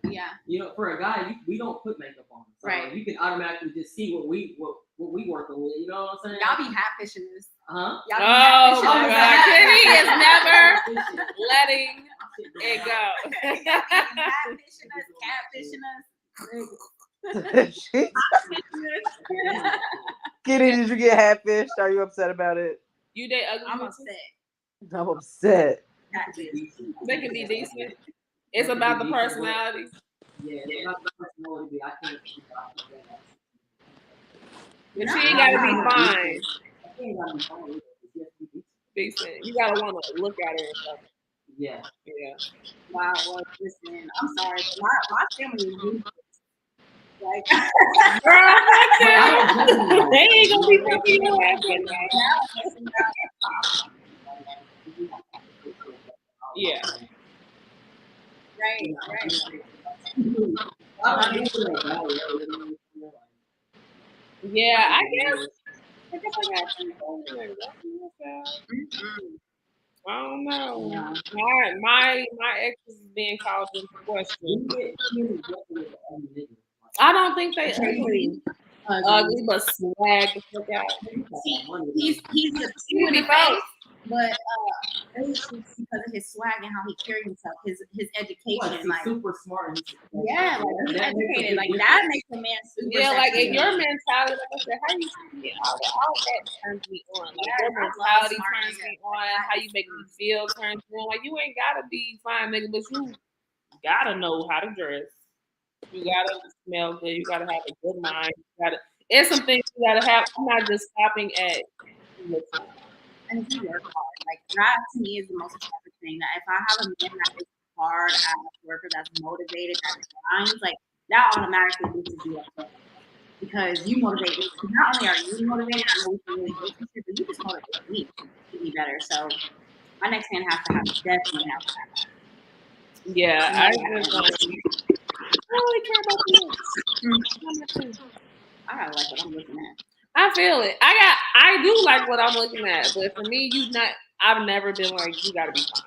Yeah. You know, for a guy, we don't put makeup on, so Right. you can automatically just see what we working with. You know what I'm saying? Y'all be catfishing this. huh? Y'all be Oh catfishing my us. God, Kenny is never Catfishing. letting it go. Catfishing us. Shit. Kitty, did you get hatfished? Are you upset about it? You date ugly I'm bitches? upset. I'm upset. Catfish. They can be decent. It's about the personality. Yeah, it's not the personality. I can't. But she ain't gotta be fine. I can't gotta be fine. It's just be decent. Decent. You gotta want to look at her and stuff. Yeah. Yeah. Wow, well, listen, I'm sorry. My family is ruthless. Like, Girl, what the But I hell? don't judge anybody. They ain't gonna be fucking your ass in there. Yeah. right. I don't think it's like that. Yeah, I guess I got some phone there. I don't know. My ex is being called into question. I don't think they ugly. Ugly, but swag the fuck out. He's a cute in the face, but it's just because of his swag and how he carries himself, his education, like super smart. yeah, like he's educated, like that makes a man super. Yeah, like sexy. in your mentality, like I said, how you treat me, all that turns me on. Like Yeah, your I love mentality smart turns niggas. me on. How you make me feel turns me on. Like you ain't gotta be fine, nigga, but you gotta know how to dress. You gotta smell good. You gotta have a good mind. It's some things you gotta have. I'm not just stopping at. And if you work hard, like that to me is the most important thing. That if I have a man that is hard ass worker, that's motivated, that grinds, like that automatically boosts you up. because you motivate me. Not only are you motivated, I know we can really relationship, but you just motivate me to be better. So my next man has to have definitely have to have that. Yeah, I Yeah. just I don't really care about the looks. I gotta like what I'm looking at. I feel it. I do like what I'm looking at, but for me, I've never been like, you gotta be fine.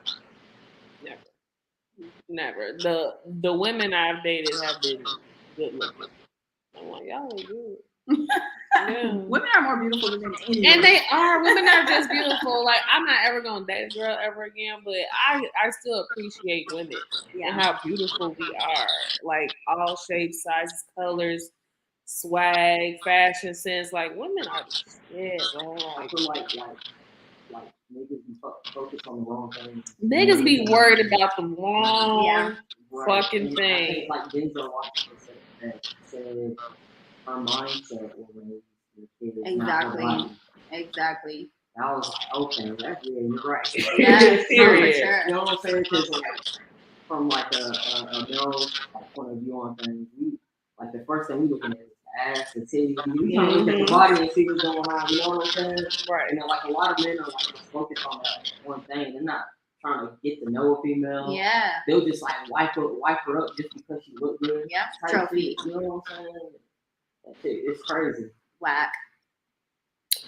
Never. The women I've dated have been good looking. I'm like, y'all look good. Yeah. Women are more beautiful than men anyway. And they are. Women are just beautiful. Like, I'm not ever gonna date a girl ever again, but I still appreciate women and how beautiful we are. Like all shapes, sizes, colors, swag, fashion sense. Like women are shit, bro. I Like feel like niggas be focused on the wrong things. niggas be worried about the wrong fucking And I thing. think like Denzel Washington said her mindset will raise your kid. Exactly. Exactly. I was like, okay, that's yeah, you're right. Yeah, Period. for sure. You know what I'm saying? Because like, from like a male like, point of view on things, like the first thing we looking at is the ass, the titty. We trying to look at the body and see what's going on. You know what I'm saying? Right. And then like a lot of men are like just focused on that one thing. They're not trying to get to know a female. Yeah. They'll just like wipe her up just because she look good. Yeah. Type Trophy. shit, you know what I'm saying? That shit, it's crazy. Whack.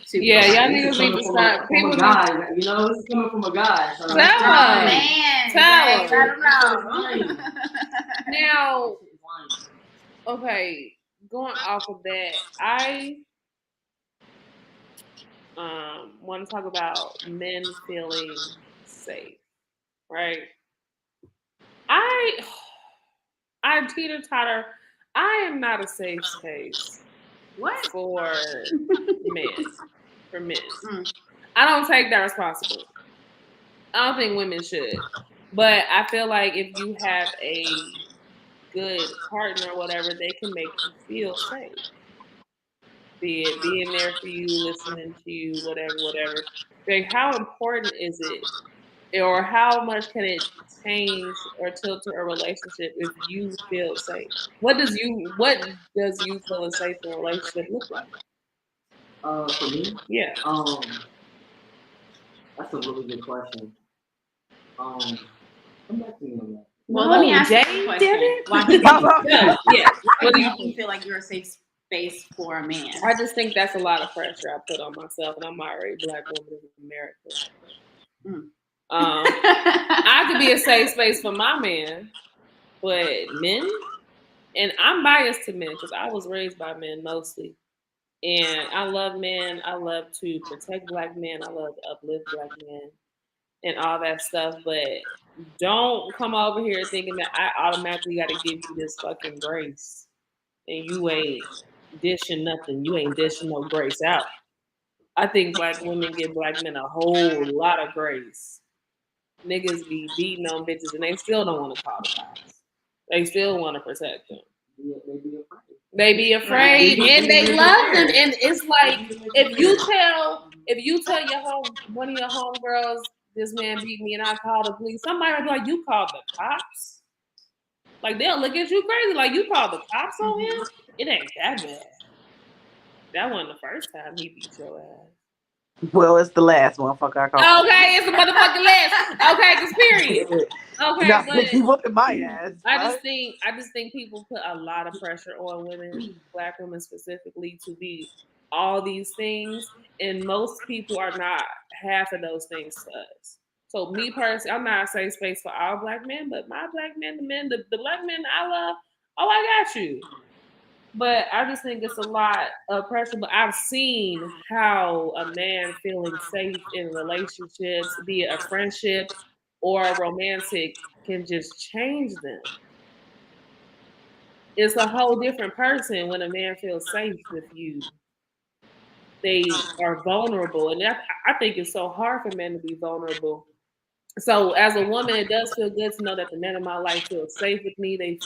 Super Yeah, whack. y'all This is niggas need coming to from stop. from a guy, you know, this is coming from a guy. So Tell that's him. right. Man. Tell Greg, him. I don't know. Now, okay, going off of that, I want to talk about men feeling safe, right? I teeter-totter. I am not a safe space What? for men. For men. Mm. I don't take that responsibility. I don't think women should. But I feel like if you have a good partner or whatever, they can make you feel safe. Be it being there for you, listening to you, whatever. Like, how important is it, or how much can it change or tilt a relationship if you feel safe? What does you feeling safe in a relationship look like? For me, Yeah. that's a really good question. Come back to me on that. Well, let me No, ask you Jay a question. did it? Why do you Yeah. What do you feel like you're a safe space for a man? I just think that's a lot of pressure I put on myself, and I'm already a black woman in America. Mm. I could be a safe space for my man, but men, and I'm biased to men because I was raised by men mostly, and I love men. I love to protect black men. I love to uplift black men and all that stuff. But don't come over here thinking that I automatically got to give you this fucking grace, and you ain't dishing nothing. You ain't dishing no grace out. I think black women give black men a whole lot of grace. Niggas be beating on bitches and they still don't want to call the cops. They still want to protect them. They be afraid and they love them. And it's like if you tell one of your homegirls this man beat me and I call the police, somebody will be like, you called the cops? Like they'll look at you crazy, like you called the cops on him? It ain't that bad. That wasn't the first time he beat your ass. Well, it's the last one. Fuck, I call. Okay, it's the motherfucking last. Okay, just period. Okay, Not but keep whooping my ass. I just think people put a lot of pressure on women, black women specifically, to be all these things, and most people are not half of those things to us. So me personally, I'm not a safe space for all black men, but my black men, the black men I love, oh, I got you. But I just think it's a lot of pressure. But I've seen how a man feeling safe in relationships, be it a friendship or a romantic, can just change them. It's a whole different person when a man feels safe with you. They are vulnerable. And I think it's so hard for men to be vulnerable. So as a woman, it does feel good to know that the men in my life feel safe with me. They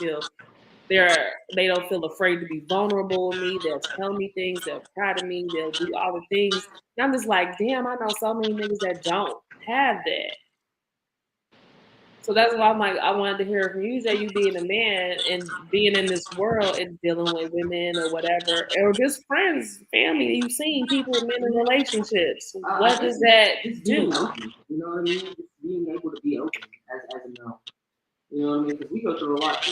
don't feel afraid to be vulnerable with me. They'll tell me things. They'll cry to me. They'll do all the things. And I'm just like, damn, I know so many niggas that don't have that. So that's why I'm like, I wanted to hear from you, Jay, you being a man and being in this world and dealing with women or whatever, or just friends, family. You've seen people, men in relationships. What does that Just do? being open, you know what I mean? Just being able to be open as a male. You know what I mean? Because we go through a lot,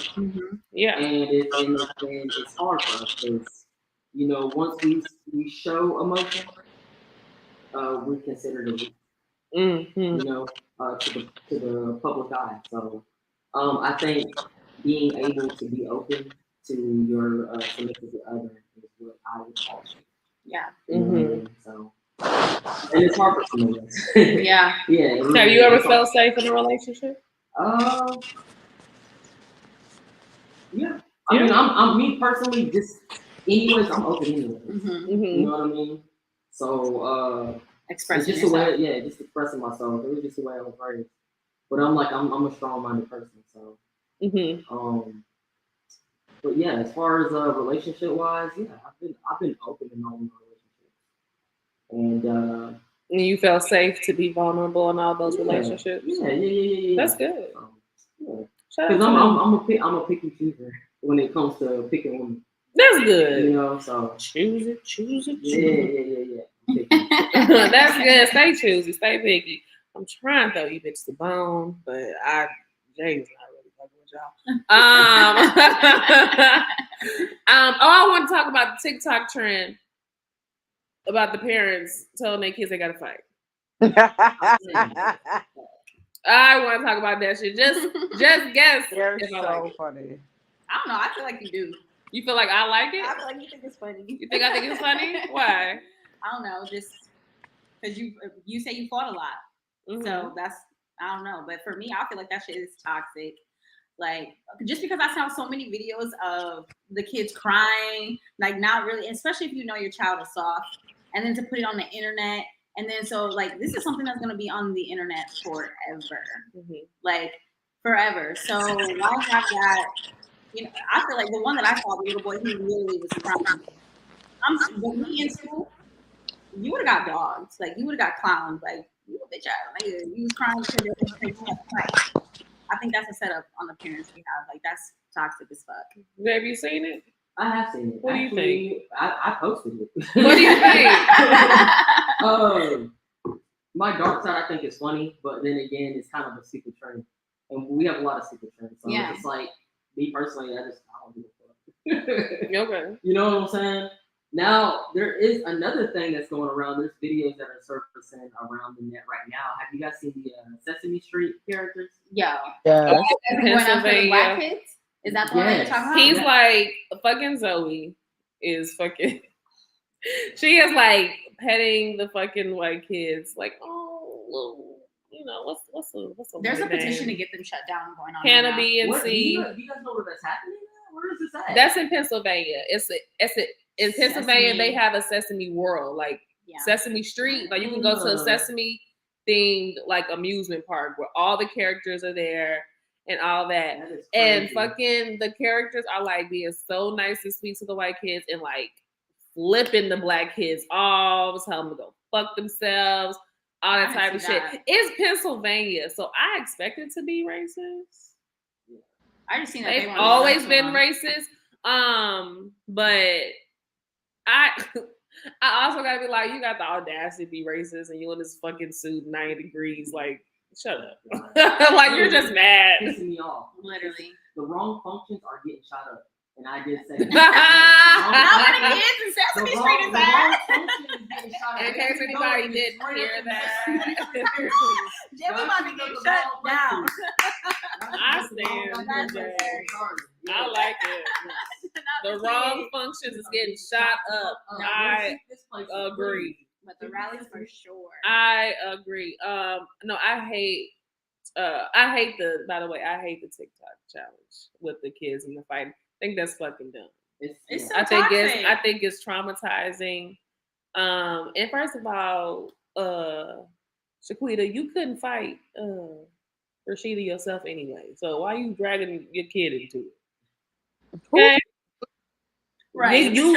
Yeah. and it's hard for us because, you know, once we show emotion, we're considered a weak, Mm-hmm. you know, to the public eye. So, I think being able to be open to your significant other is what I would call it. Yeah. You know what I mean? So, and it's hard for some of us. Yeah. Yeah. it really Have you is. ever It's felt safe in a relationship? Yeah. I mean, I'm me personally. Just anyways, I'm open anyways. Mm-hmm. You know what I mean? So it's Expressing just a yourself. way, yeah, just expressing myself. It was just the way I was raised. But I'm a strong-minded person. So but yeah, as far as relationship-wise, yeah, I've been open in all my relationships, and And you felt safe to be vulnerable in all those yeah, relationships? Yeah. That's good. Yeah. Shout Because out to I'm a picky chooser when it comes to picking women. That's good. You know, so choose it. Yeah. That's good. Stay choosy. Stay picky. I'm trying to throw you bitches the bone, but Jay's not really fucking with y'all. I want to talk about the TikTok trend about the parents telling their kids they gotta fight. I want to talk about that shit. Just guess. They're if I so like it. funny. I don't know. I feel like you do. You feel like I like it? I feel like you think it's funny. You think I think it's funny? Why? I don't know. Just because you say you fought a lot, so that's I don't know. But for me, I feel like that shit is toxic. Like just because I saw so many videos of the kids crying, like not really, especially if you know your child is soft, and then to put it on the internet, and then so like this is something that's gonna be on the internet forever, like forever. So why have that? You know, I feel like the one that I saw, the little boy, he literally was crying. But me in school, you would have got dogs. Like you would have got clowned. Like you a bitch ass nigga. You was crying because I think that's a setup on the parents we have. Like that's toxic as fuck. Have you seen it? I have seen it. What do you think? I posted it. What do you think? My dark side, I think, is funny, but then again, it's kind of a secret trend, and we have a lot of secret trends. So it's like me personally, I don't give a fuck. Okay. You know what I'm saying? Now there is another thing that's going around. There's videos that are surfacing around the net right now. Have you guys seen the Sesame Street characters? Yeah. Yes. Pennsylvania. Black kids? Is that the one that you're talking about? He's like fucking Zoe is fucking. She is like petting the fucking white kids, like little, you know what's a There's a name? petition to get them shut down going on. Hannah B and Do C. you guys know where that's happening? Where is this at? That's in Pennsylvania. It's in Pennsylvania. Sesame. They have a Sesame World, like Sesame Street. Like you can go to a Sesame themed like amusement park where all the characters are there and all that. And fucking the characters are like being so nice and sweet to the white kids and like flipping the black kids off, telling them to go fuck themselves, all that type of shit. It's Pennsylvania, so I expect it to be racist. I just seen that they've always been racist. But I also gotta be like, you got the audacity to be racist and you in this fucking suit 90 degrees, like shut up. Like you're just mad. Pissing me off. Literally. The wrong functions are getting shot up. And I did say how many kids in Sesame Street is that? In case anybody didn't hear that. Jim about to get shut down. I stand. I like it. The wrong functions is getting shot up. I agree. But the rallies for sure. I agree. No, I hate by the way, I hate the TikTok challenge with the kids and the fighting. I think that's fucking dumb. It's so I think it's traumatizing. And first of all, Shaquita, you couldn't fight Rashida yourself anyway. So why are you dragging your kid into it? Okay. Right. You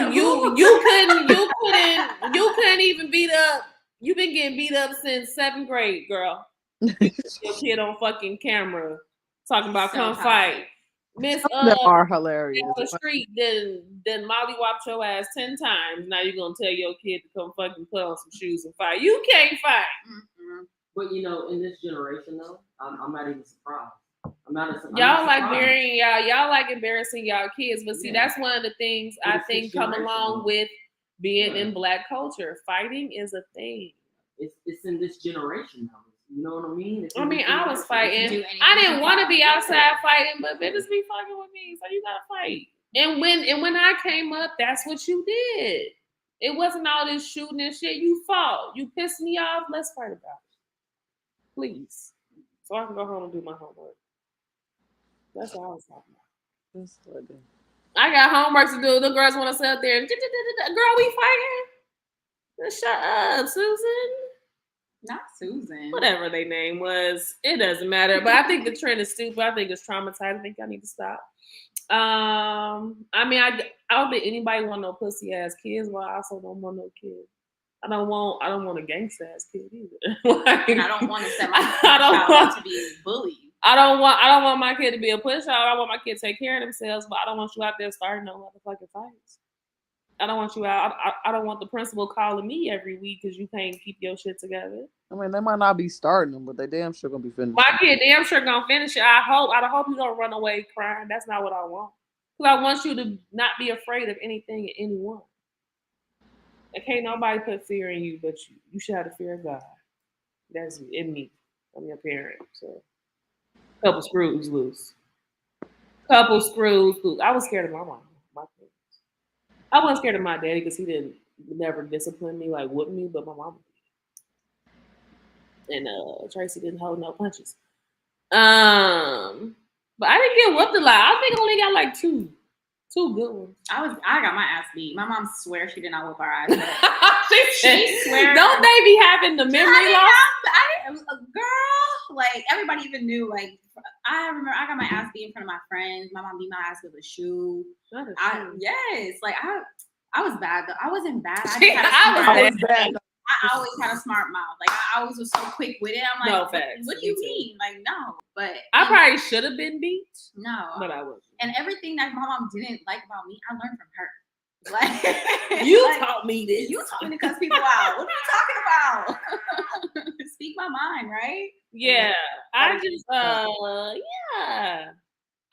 couldn't even beat up. You've been getting beat up since 7th grade, girl. Your kid on fucking camera talking about So come toxic. fight. Miss They are hilarious. down the street, then Molly whopped your ass 10 times. Now you're gonna tell your kid to come fucking put on some shoes and fight. You can't fight. Mm-mm. But you know, in this generation though, I'm not even surprised. I'm not. Y'all like burying y'all like embarrassing y'all kids. But see, Yeah. that's one of the things But I it's think this come generation, along though. with being Yeah. in Black culture. Fighting is a thing. It's in this generation now. You know what I mean? It's I in mean, this I was generation. fighting. Do anything I didn't want to be about it. outside fighting, but bitches be fucking with me, so you gotta fight. And when I came up, that's what you did. It wasn't all this shooting and shit. You fought. You pissed me off. Let's fight about it, please, so I can go home and do my homework. That's all I was talking about. That's what I do. I got homework to do. The girls want to sit up there. Girl, we fighting. Shut up, Susan. Not Susan. Whatever their name was, it doesn't matter. But I think the trend is stupid. I think it's traumatizing. I think I need to stop. I mean, I don't think anybody want no pussy ass kids, but I also don't want no kids. I don't want a gangsta ass kid either. Like, And I don't want to set my I don't child want- up to be bullied. I don't want my kid to be a pushover. I want my kid to take care of themselves, but I don't want you out there starting no motherfucking fights. I don't want you out. I don't want the principal calling me every week because you can't keep your shit together. I mean, they might not be starting them, but they damn sure gonna be finishing. My kid damn sure gonna finish it. I hope you don't run away crying. That's not what I want. Because I want you to not be afraid of anything and anyone. And can't nobody put fear in you, but you should have the fear of God. That's in me. I'm your parent. So couple screws loose. I was scared of my mom. My parents. I wasn't scared of my daddy because he didn't never discipline me, like whoop me, but my mom did. And Tracy didn't hold no punches. But I didn't get whooped a lot. I think I only got like two good ones. I got my ass beat. My mom swears she did not whoop our ass. But she swears. Don't they be having the memory loss? I was a girl. Like everybody even knew. Like I remember I got my ass beat in front of my friends. My mom beat my ass with a shoe. Yes, like I was bad though. I wasn't bad. I was bad. I always had a smart mouth. Like I always was so quick with it. I'm like, No facts. what do you mean? Like no, but I probably should have been beat, no. but I wasn't. And everything that my mom didn't like about me, I learned from her. Like You like, taught me this. you taught me to cuss people out. What are you talking about? Speak my mind, right? Yeah, I just yeah.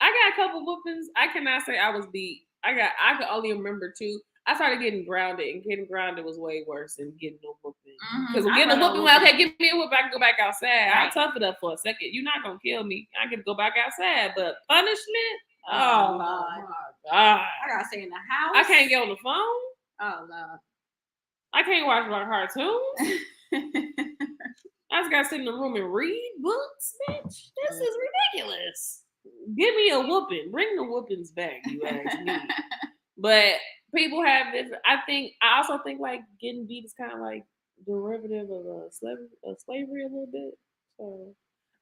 I got a couple whoopings. I cannot say I was beat. I can only remember two. I started getting grounded, and getting grounded was way worse than getting a whooping. Because getting a whooping, well, okay, give me a whoop, I can go back outside. I'll tough it up for a second. You're not gonna kill me. I can go back outside, but punishment. Oh my God! I gotta stay in the house. I can't get on the phone. Oh Lord. I can't watch my cartoons. I just gotta sit in the room and read books, bitch. This is ridiculous. Give me a whooping. Bring the whoopings back, you ask me. But people have this. I also think like getting beat is kind of like derivative of slavery a little bit. So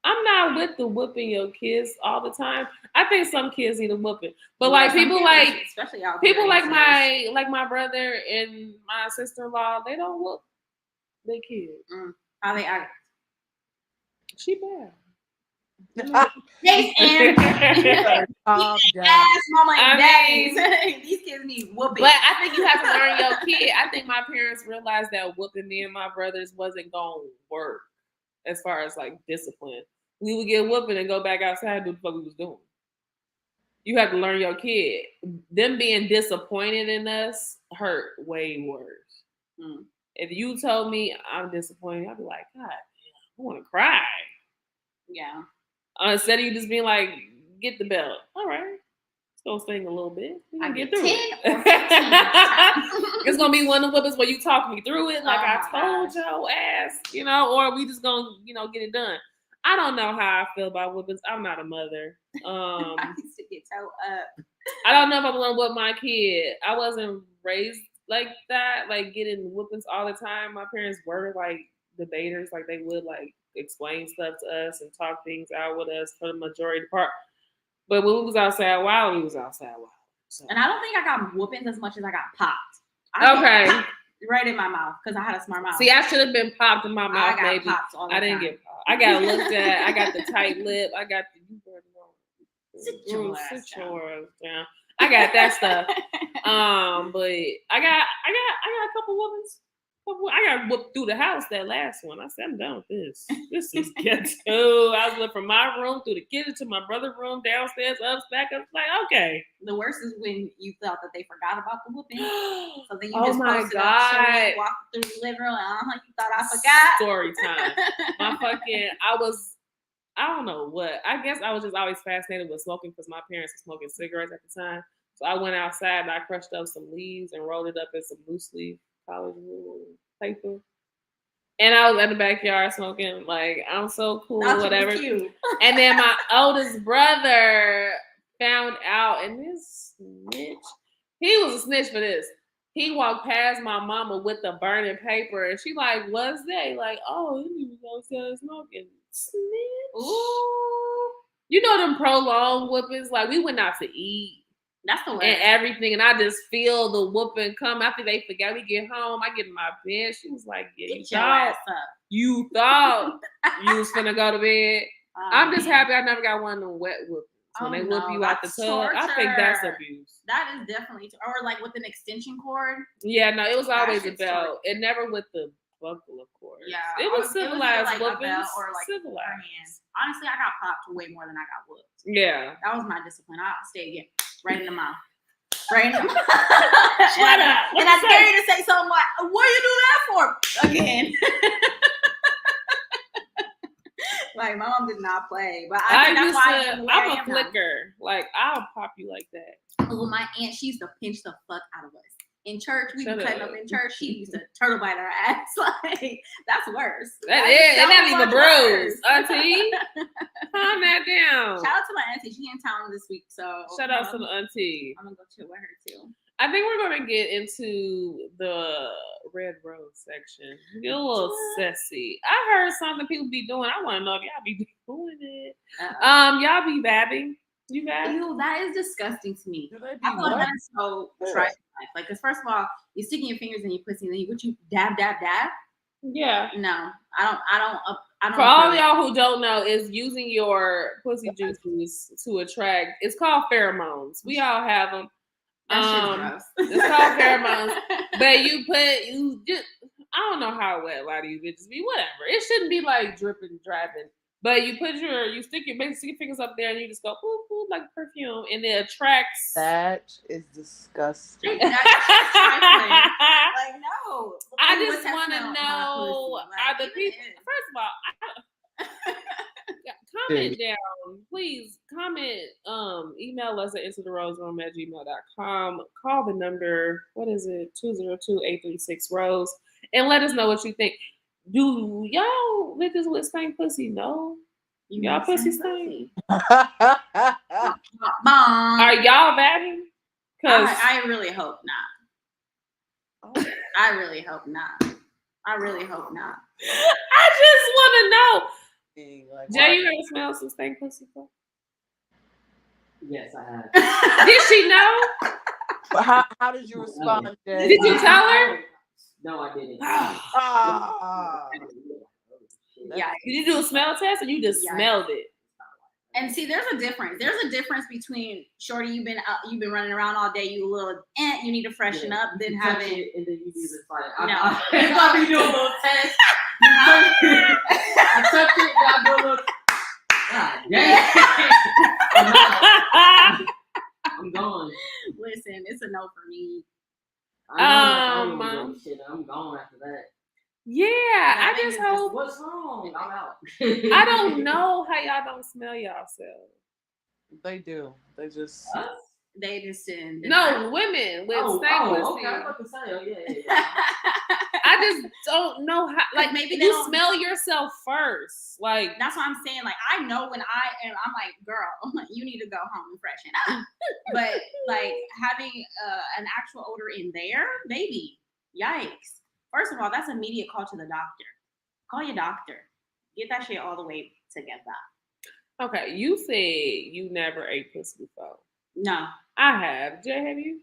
I'm not with the whooping your kids all the time. I think some kids need a whooping, but like people like especially out people like my brother and my sister-in-law, they don't whoop their kids. how they act. She bad. Yes, and Calm down. ass mama and I daddies. These kids need whooping. But I think you have to learn your kid. I think my parents realized that whooping me and my brothers wasn't going to work as far as like discipline. We would get whooping and go back outside and do what we was doing. You have to learn your kid. Them being disappointed in us hurt way worse. If you told me I'm disappointed, I'd be like, God damn, I want to cry. Yeah. Instead of you just being like, get the belt. All right. Let's go sing a little bit. We can get through 10 it. or 15 It's going to be one of the whoopings where you talk me through it like Oh I my told gosh. your ass, or we just going to, get it done. I don't know how I feel about whoopings. I'm not a mother. I used to get toe up. I don't know if I'm going to whoop my kid. I wasn't raised like that, like getting whoopings all the time. My parents were like debaters, like they would like explain stuff to us and talk things out with us for the majority of the part. But when we was outside wild, we was outside wild. So. And I don't think I got whoopings as much as I got popped. I got popped right in my mouth because I had a smart mouth. See, I should have been popped in my mouth. I got maybe. popped all the I didn't time. get popped. I got looked at. I got the tight lip. I got the Sit your ass sit down. your ass down. I got that stuff. But I got a couple whoopings. I got whooped through the house that last one. I said, I'm done with this. This is ghetto. I went from my room through the kitchen to my brother's room, downstairs, back up. Like, okay. The worst is when you thought that they forgot about the whooping. So then you Oh just my posted up, showing God. it, walked through the living room, and you thought I forgot. Story time. I don't know what. I guess I was just always fascinated with smoking because my parents were smoking cigarettes at the time. So I went outside and I crushed up some leaves and rolled it up in some loose leaf college paper. And I was in the backyard smoking, like, I'm so cool, Thought you was whatever. cute. And then my oldest brother found out, and this snitch, he was a snitch for this. He walked past my mama with the burning paper, and she like, what's that? Like, oh, you need to go outside smoking. Snitch. Ooh, You know them prolonged whoopings? Like, we went out to eat that's the worst. and everything, and I just feel the whooping come. After they forget, we get home, I get in my bed. She was like, yeah, Get your ass up. you thought you was finna go to bed. I'm just man. happy I never got one of them wet whoopings. When they whoop you out the that's tub, I think that's torture. abuse. That is definitely, or like with an extension cord. Yeah, no, it was That always a shit's belt. It never with the buckle, of course. Yeah, it was either civilized like a whoopings. belt or like hand. Civilized. Honestly, I got popped way more than I got whooped. Yeah. That was my discipline. I'll stay again, right in the mouth. Right in the mouth. Shut up. And I dare you to say something like, what do you do that for? Again. Like, my mom did not play. But I think that's why I'm I'm a flicker. Like, I'll pop you like that. Oh, my aunt, she used to pinch the fuck out of us. In church, we Shut be cutting up. up in church. She used to turtle bite our ass. Like, that's worse. That is, and that so even much bruise. worse. Auntie, calm that down. Shout out to my auntie. She in town this week, so Shout out to the auntie. I'm gonna go chill with her too. I think we're gonna get into the red rose section. Get a little sassy. I heard something people be doing. I want to know if y'all be doing it. Y'all be vabbing. You vab? Ew, that is disgusting to me. Do they be I feel like what? that is so trash. Like, cause first of all, you sticking your fingers in your pussy, and then what you dab. Yeah. No, I don't. For all y'all who don't know, is using your pussy juices to attract. It's called pheromones. We all have them. That shit's gross. It's called pheromones. But you just, I don't know how wet a lot of you bitches be. Whatever. It shouldn't be like dripping, driving. But you stick your fingers up there and you just go boop, boop, like perfume, and it attracts. That is disgusting. That's trifling. Like, no. I What's just that want to smell on my know, pussy? Like, are the it people, is. first of all, comment down, please comment, email us at intotheroseroom@gmail.com, call the number, what is it, 202-836-ROSE, and let us know what you think. Do y'all bitches with stank pussy? No? Y'all pussy stink? Bomb. Are y'all vabbing? I really hope not. I really hope not. I really hope not. I just want to know. Like, Jay, you ever smell some stank pussy before? Yes, I have. Did she know? But how did you respond, Jay? Did you tell her? No, I didn't. Ah. Yeah. Did you do a smell test or you just Yeah. smelled it? And see, there's a difference. There's a difference between shorty, you've been running around all day, you a little you need to freshen up, then You touch having it and then you do this like No. I be doing a little test. I touch it, then I do a little. God dang. I'm going. Listen, it's a no for me. I'm gone after that. Yeah, I That just nigga just- hope. What's wrong? I'm out. I don't know how y'all don't smell yourself. They do. They just. They just didn't. No, women with stank pussy. Okay. I'm about to say, yeah. I just don't know how. Like maybe they you don't- smell yourself first. Like That's what I'm saying. Like, I know when I'm like, girl, you need to go home and freshen up. But like having an actual odor in there, baby, yikes. First of all, that's an immediate call to the doctor. Call your doctor. Get that shit all the way together. okay, you said you never ate pussy before. No. I have. Jay, have you?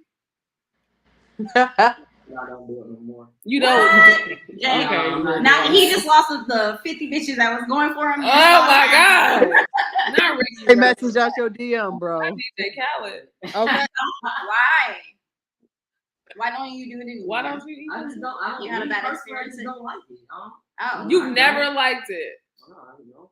I don't do it no more. You don't. Jay, Okay. now he just lost the 50 bitches that was going for him. Oh my God. Not Ricky. Hey, bro. message out your DM, bro. DJ Khaled. Okay. Why? Why don't you do it anymore? Why don't you eat I it? just don't. I don't. You had a me bad personally, I experience? just don't like it. Oh, You've I never don't. liked it. I don't know.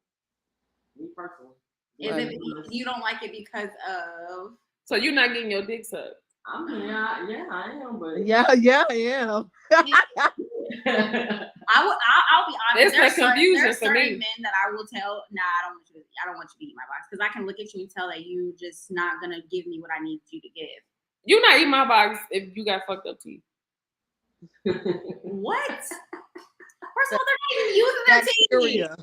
Me personally. is Right. it you don't like it because of? So you're not getting your dick sucked. I mean, yeah, I am, but Yeah, I am. I'll be honest. It's the confusion There's for certain me. men that I will tell, nah, I don't want you to eat my box because I can look at you and tell that you just not gonna give me what I need you to give. You're not eating my box if you got fucked up teeth. What? First of all, they're not even using their teeth. Bacteria.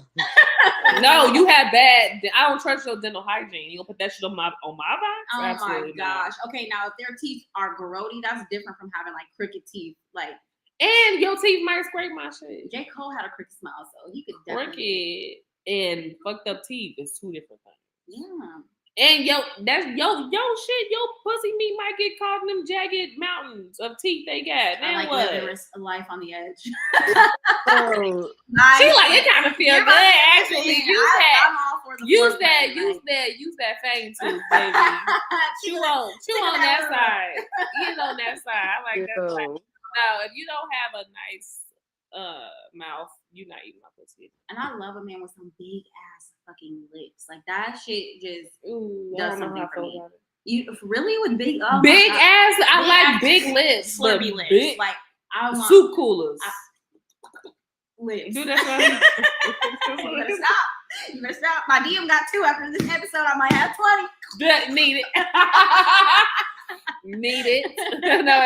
No, you have bad. I don't trust your dental hygiene. You gonna put that shit on my box? Oh Absolutely my not. gosh. Okay, now if their teeth are grody, that's different from having like crooked teeth. Like And your teeth might scrape my shit. J. Cole had a crooked smile, so he could definitely. Crooked and fucked up teeth is two different things. Yeah. And that's yo shit. Your pussy meat might get caught in them jagged mountains of teeth they got. I Then like what? living a life on the edge. Oh, She like it kind of feel You're good about to actually. say, Use that. I'm all for the Use foreplay, that. like- Use that fang tooth, baby. Chew on that side. Eat on that side. I like that side. ew. No, if you don't have a nice mouth, you're not eating my pussy. And I love a man with some big ass fucking lips. Like that shit just Ooh, I does don't know something how I for feel me. about it. You really with big oh my Big God. ass. I Big like ass, big lips. but slurpy lips. Big Like I want soup coolers. lips. Do that. You better stop. You better stop. My DM got 2 after this episode. I might have 20. Need it. Need it. No.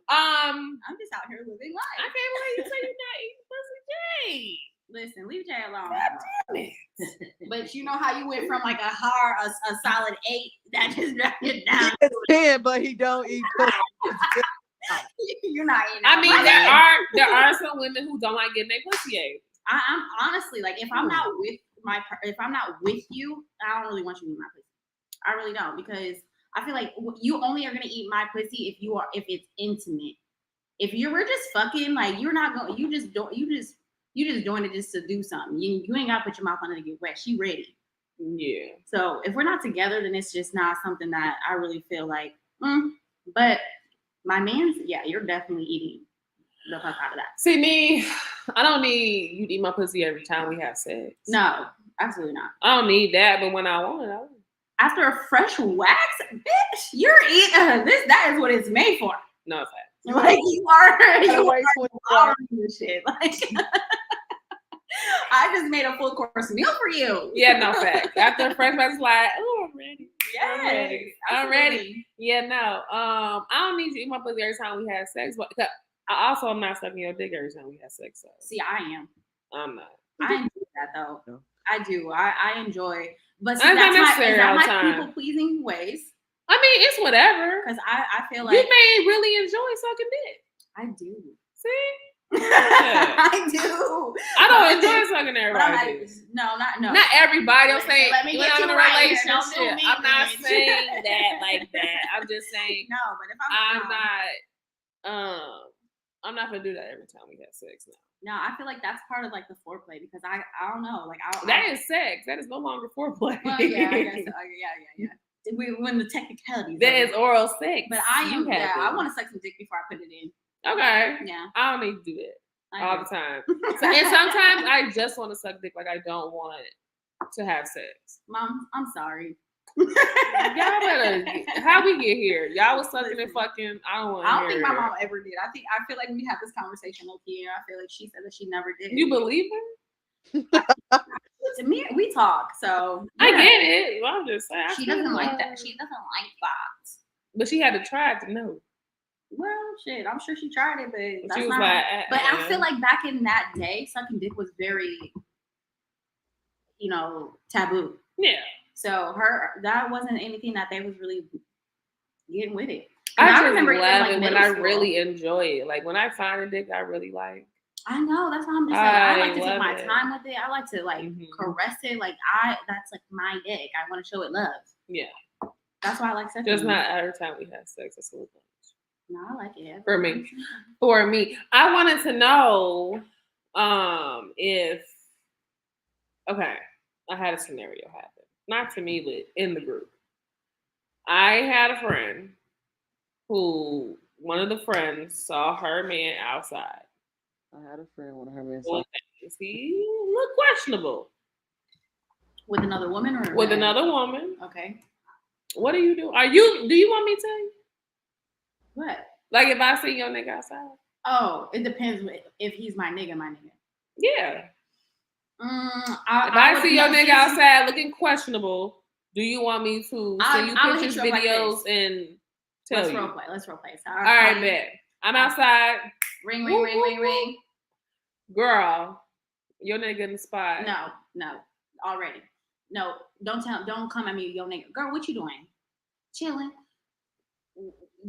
I'm just out here living I life. can't believe you say you're not eating pussy, Jay. Listen, leave Jay alone. Damn it. But you know how you went from like a solid 8 that just dropped it down. It's 10, but he don't eat pussy. You're not eating. I mean, my there are some women who don't like getting their pussy ate. I'm honestly like if I'm not with you, I don't really want you to eat my pussy. I really don't because I feel like you only are gonna eat my pussy if it's intimate. If we're just fucking, like you're not going, you just doing it just to do something. You ain't gotta put your mouth on it to get wet. She ready. Yeah. So if we're not together, then it's just not something that I really feel like. But my man's, yeah, you're definitely eating the fuck out of that. See me, I don't need you to eat my pussy every time we have sex. No, absolutely not. I don't need that, but when I want it, I want it. After a fresh wax, bitch, you're eating this. That is what it's made for. No offense. Like you are Wait 24 devouring this shit. Like I just made a full course meal for you. Yeah, no fact. After a fresh wax, like, oh, I'm ready. Yes, I'm ready. absolutely. Yeah, no. I don't need you to eat my pussy every time we have sex, but I also am not sucking your dick every time we have sex. So See, I am. I'm not. I enjoy that though. No. I do. I enjoy. But see, That's not that's necessary all the my time. people pleasing ways. I mean, it's whatever. Because I feel You like may really enjoy sucking dick. I do. See? I do. I don't enjoy sucking But I'm everybody. like, no. Not everybody. I'm Listen, saying let me when get I'm you in a right here. Don't do relationship. me, I'm not bitch. saying that like that. I'm just saying No, but if I'm not gonna do that every time we have sex now. no, I feel like that's part of like the foreplay because I don't know. Like That is sex. That is no longer foreplay. well, yeah, I guess so. Yeah. When the technicalities. That of is it. oral sex. But I am. You have Yeah, it. I want to suck some dick before I put it in. Okay. Yeah. I don't need to do that all I the time. And sometimes I just want to suck dick. Like I don't want to have sex. Mom, I'm sorry. Y'all better. How we get here? Y'all was sucking and fucking. I don't want to I hear don't think my it. mom ever did. I feel like we had this conversation over here. I feel like she said that she never did. You believe her? To me, we talk, so I yeah. get it. Well, I'm just saying. I She feel doesn't like that. She doesn't like that. But she had to try it to know. Well, shit, I'm sure she tried it, but that's She was not. like, But I feel like back in that day, sucking dick was very, taboo. yeah. So that wasn't anything that they was really getting with it. I And just remember love in, like, it when middle I school. really enjoy it. Like when I find a dick I really like. I know that's why I'm just like I like to take love my it. time with it. I like to Mhm. caress it. Like that's like my dick. I want to show it love. Yeah. That's why I like sucking. Just it. not every time we have sex. That's what it is. No, I like it. For me. For me, I wanted to know if okay, I had a scenario happen. Not to me, but in the group. I had a friend who one of the friends saw her man outside. I had a friend when her man Doing saw. things. He looked questionable With another woman or with another woman. Okay. What do you do? Do you want me to tell you? What? Like if I see your nigga outside? Oh, it depends if he's my nigga, Yeah. If If I see your nigga outside looking questionable, do you want me to send you I would pictures, hit you up like videos, and tell Let's you? role play. Let's role play. So All right, bet. I'm outside. Ring, ring, ring, ring, ring. Girl, your nigga in the spot. No, already. No, don't come at me, yo nigga. Girl, what you doing? Chilling.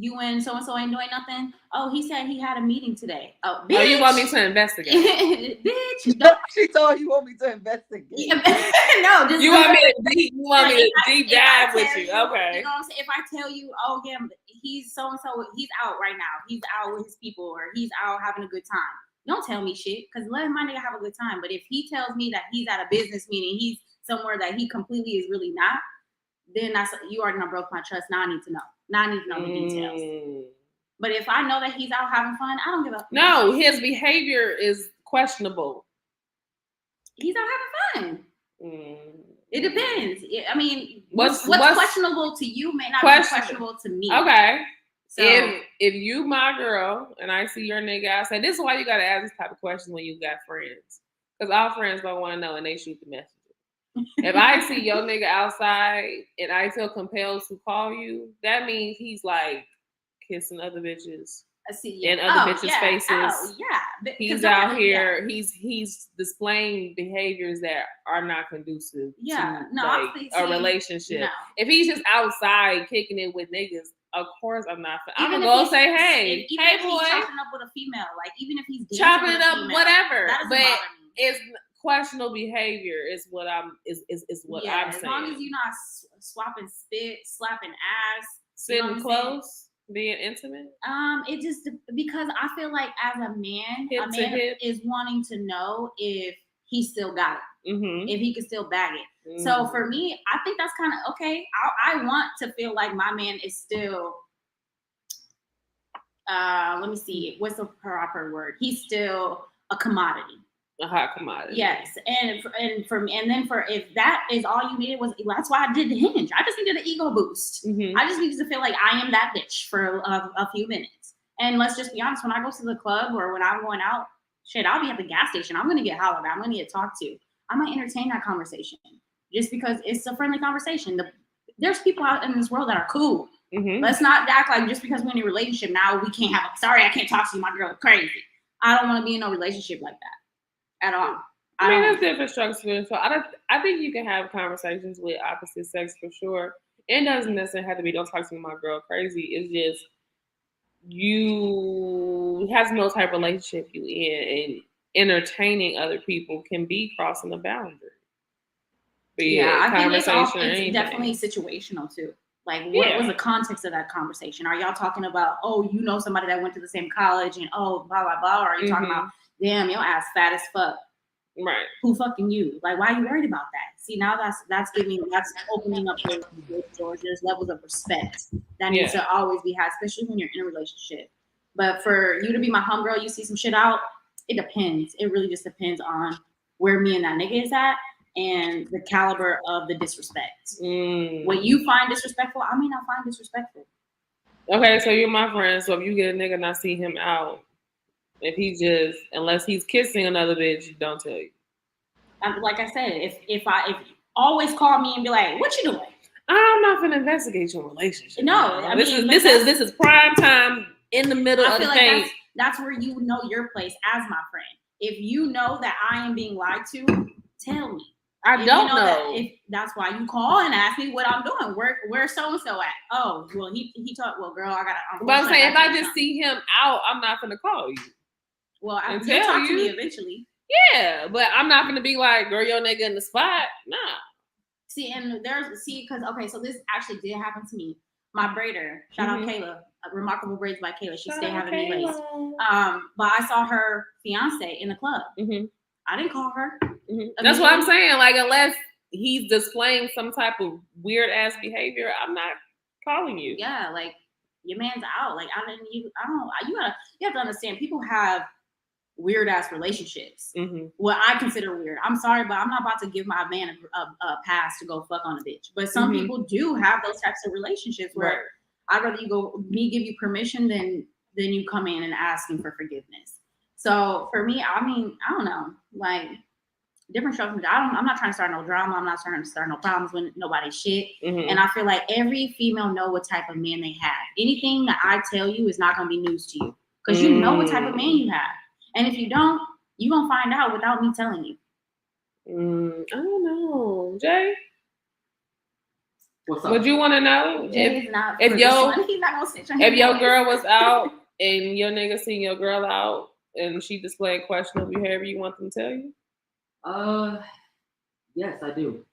You and so ain't doing nothing. Oh, he said he had a meeting today. Oh, bitch. Oh, you want me to investigate? Bitch. Don't. She told you want me to investigate. No, just You want me to deep dive with you? You Okay. know what I'm saying? If I tell you, oh yeah, he's so and so, he's out right now. He's out with his people, or he's out having a good time. Don't tell me shit, because let my nigga have a good time. But if he tells me that he's at a business meeting, he's somewhere that he completely is really not, then you already done broke my trust. Now I need to know. Now I need to know the details. But if I know that he's out having fun, I don't give a fuck. No, his behavior is questionable. He's out having fun. It depends. I mean, what's what's questionable to you may not be questionable to me. Okay. So if you my girl and I see your nigga outside, this is why you gotta ask this type of question when you got friends. Because all friends don't want to know and they shoot the messages. If I see your nigga outside and I feel compelled to call you, that means he's like kissing other bitches. In other bitches' faces. Oh, yeah. He's out here. Yeah. He's displaying behaviors that are not conducive to a relationship. No. If he's just outside kicking it with niggas, of course I'm not. I'm gonna go say, hey, hey boy, he's chopping up with a female, like even if he's chopping it up, whatever. But it's questionable behavior. Is what I'm saying. As long as you're not swapping spit, slapping ass, sitting close. Being intimate? It just because I feel like as a man is wanting to know if he still got it, if he can still bag it. Mm-hmm. So for me, I think that's kind of okay. I want to feel like my man is still. Let me see. What's the proper word? He's still a commodity. A hot commodity. Yes, and if that is all you needed that's why I did the hinge. I just needed an ego boost. I just needed to feel like I am that bitch for a few minutes. And let's just be honest, when I go to the club or when I'm going out, shit, I'll be at the gas station. I'm gonna get hollered at. I'm gonna get talked to. I might entertain that conversation just because it's a friendly conversation. There's people out in this world that are cool. Let's not act like just because we're in a relationship now we can't have. Sorry, I can't talk to you. My girl is crazy. I don't want to be in a relationship like that. At all. I mean, there's different structures. So I think you can have conversations with opposite sex for sure. It doesn't necessarily have to be don't talk to my girl crazy. It's just you have no type of relationship you in, and entertaining other people can be crossing the boundary. I think it's definitely situational too. Like, what was the context of that conversation? Are y'all talking about, oh, you know somebody that went to the same college and oh, blah, blah, blah? Or are you talking about, damn, your ass fat as fuck. Right. Who fucking you? Like, why are you worried about that? See, now that's opening up those doors. There's levels of respect that needs to always be had, especially when you're in a relationship. But for you to be my homegirl, you see some shit out, it depends. It really just depends on where me and that nigga is at and the caliber of the disrespect. What you find disrespectful, I may not find disrespectful. Okay, so you're my friend. So if you get a nigga and I see him out, if he just, unless he's kissing another bitch, don't tell you. Like I said, if you always call me and be like, "What you doing?" I'm not gonna investigate your relationship. No, I mean, this is prime time in the middle of the thing. Like that's where you know your place as my friend. If you know that I am being lied to, tell me. I don't know. That's why you call and ask me what I'm doing. Where's so and so at? Oh, well, he talked. Well, girl, I got. But I'm saying if I just see him out, I'm not gonna call you. Well, I'll talk to me eventually. Yeah, but I'm not gonna be like, girl, your nigga in the spot. Nah. See, because so this actually did happen to me. My braider, shout out Mhm. Kayla, Remarkable Braids by Kayla. She Shout stay out having me laced. Kayla. But I saw her fiance in the club. Mhm. I didn't call her. Mhm. That's what I'm saying. Like, unless he's displaying some type of weird ass behavior, I'm not calling you. Yeah, like your man's out. Like I don't. You have to understand. People have weird ass relationships. Mhm. What I consider weird. I'm sorry, but I'm not about to give my man a pass to go fuck on a bitch. But some Mhm. people do have those types of relationships where Right. I'd rather me give you permission than you come in and asking for forgiveness. So for me, I mean, I don't know, like different strokes. I'm not trying to start no drama. I'm not trying to start no problems with nobody's shit. Mhm. And I feel like every female know what type of man they have. Anything that I tell you is not going to be news to you because you know what type of man you have. And if you don't, you're going to find out without me telling you. I don't know, Jay. What's up? Would you want to know Jay is not if for yo- this one. He's not gonna snitch on if his your boys. girl was out and your nigga seen your girl out and she displayed questionable behavior, you want them to tell you? Yes, I do.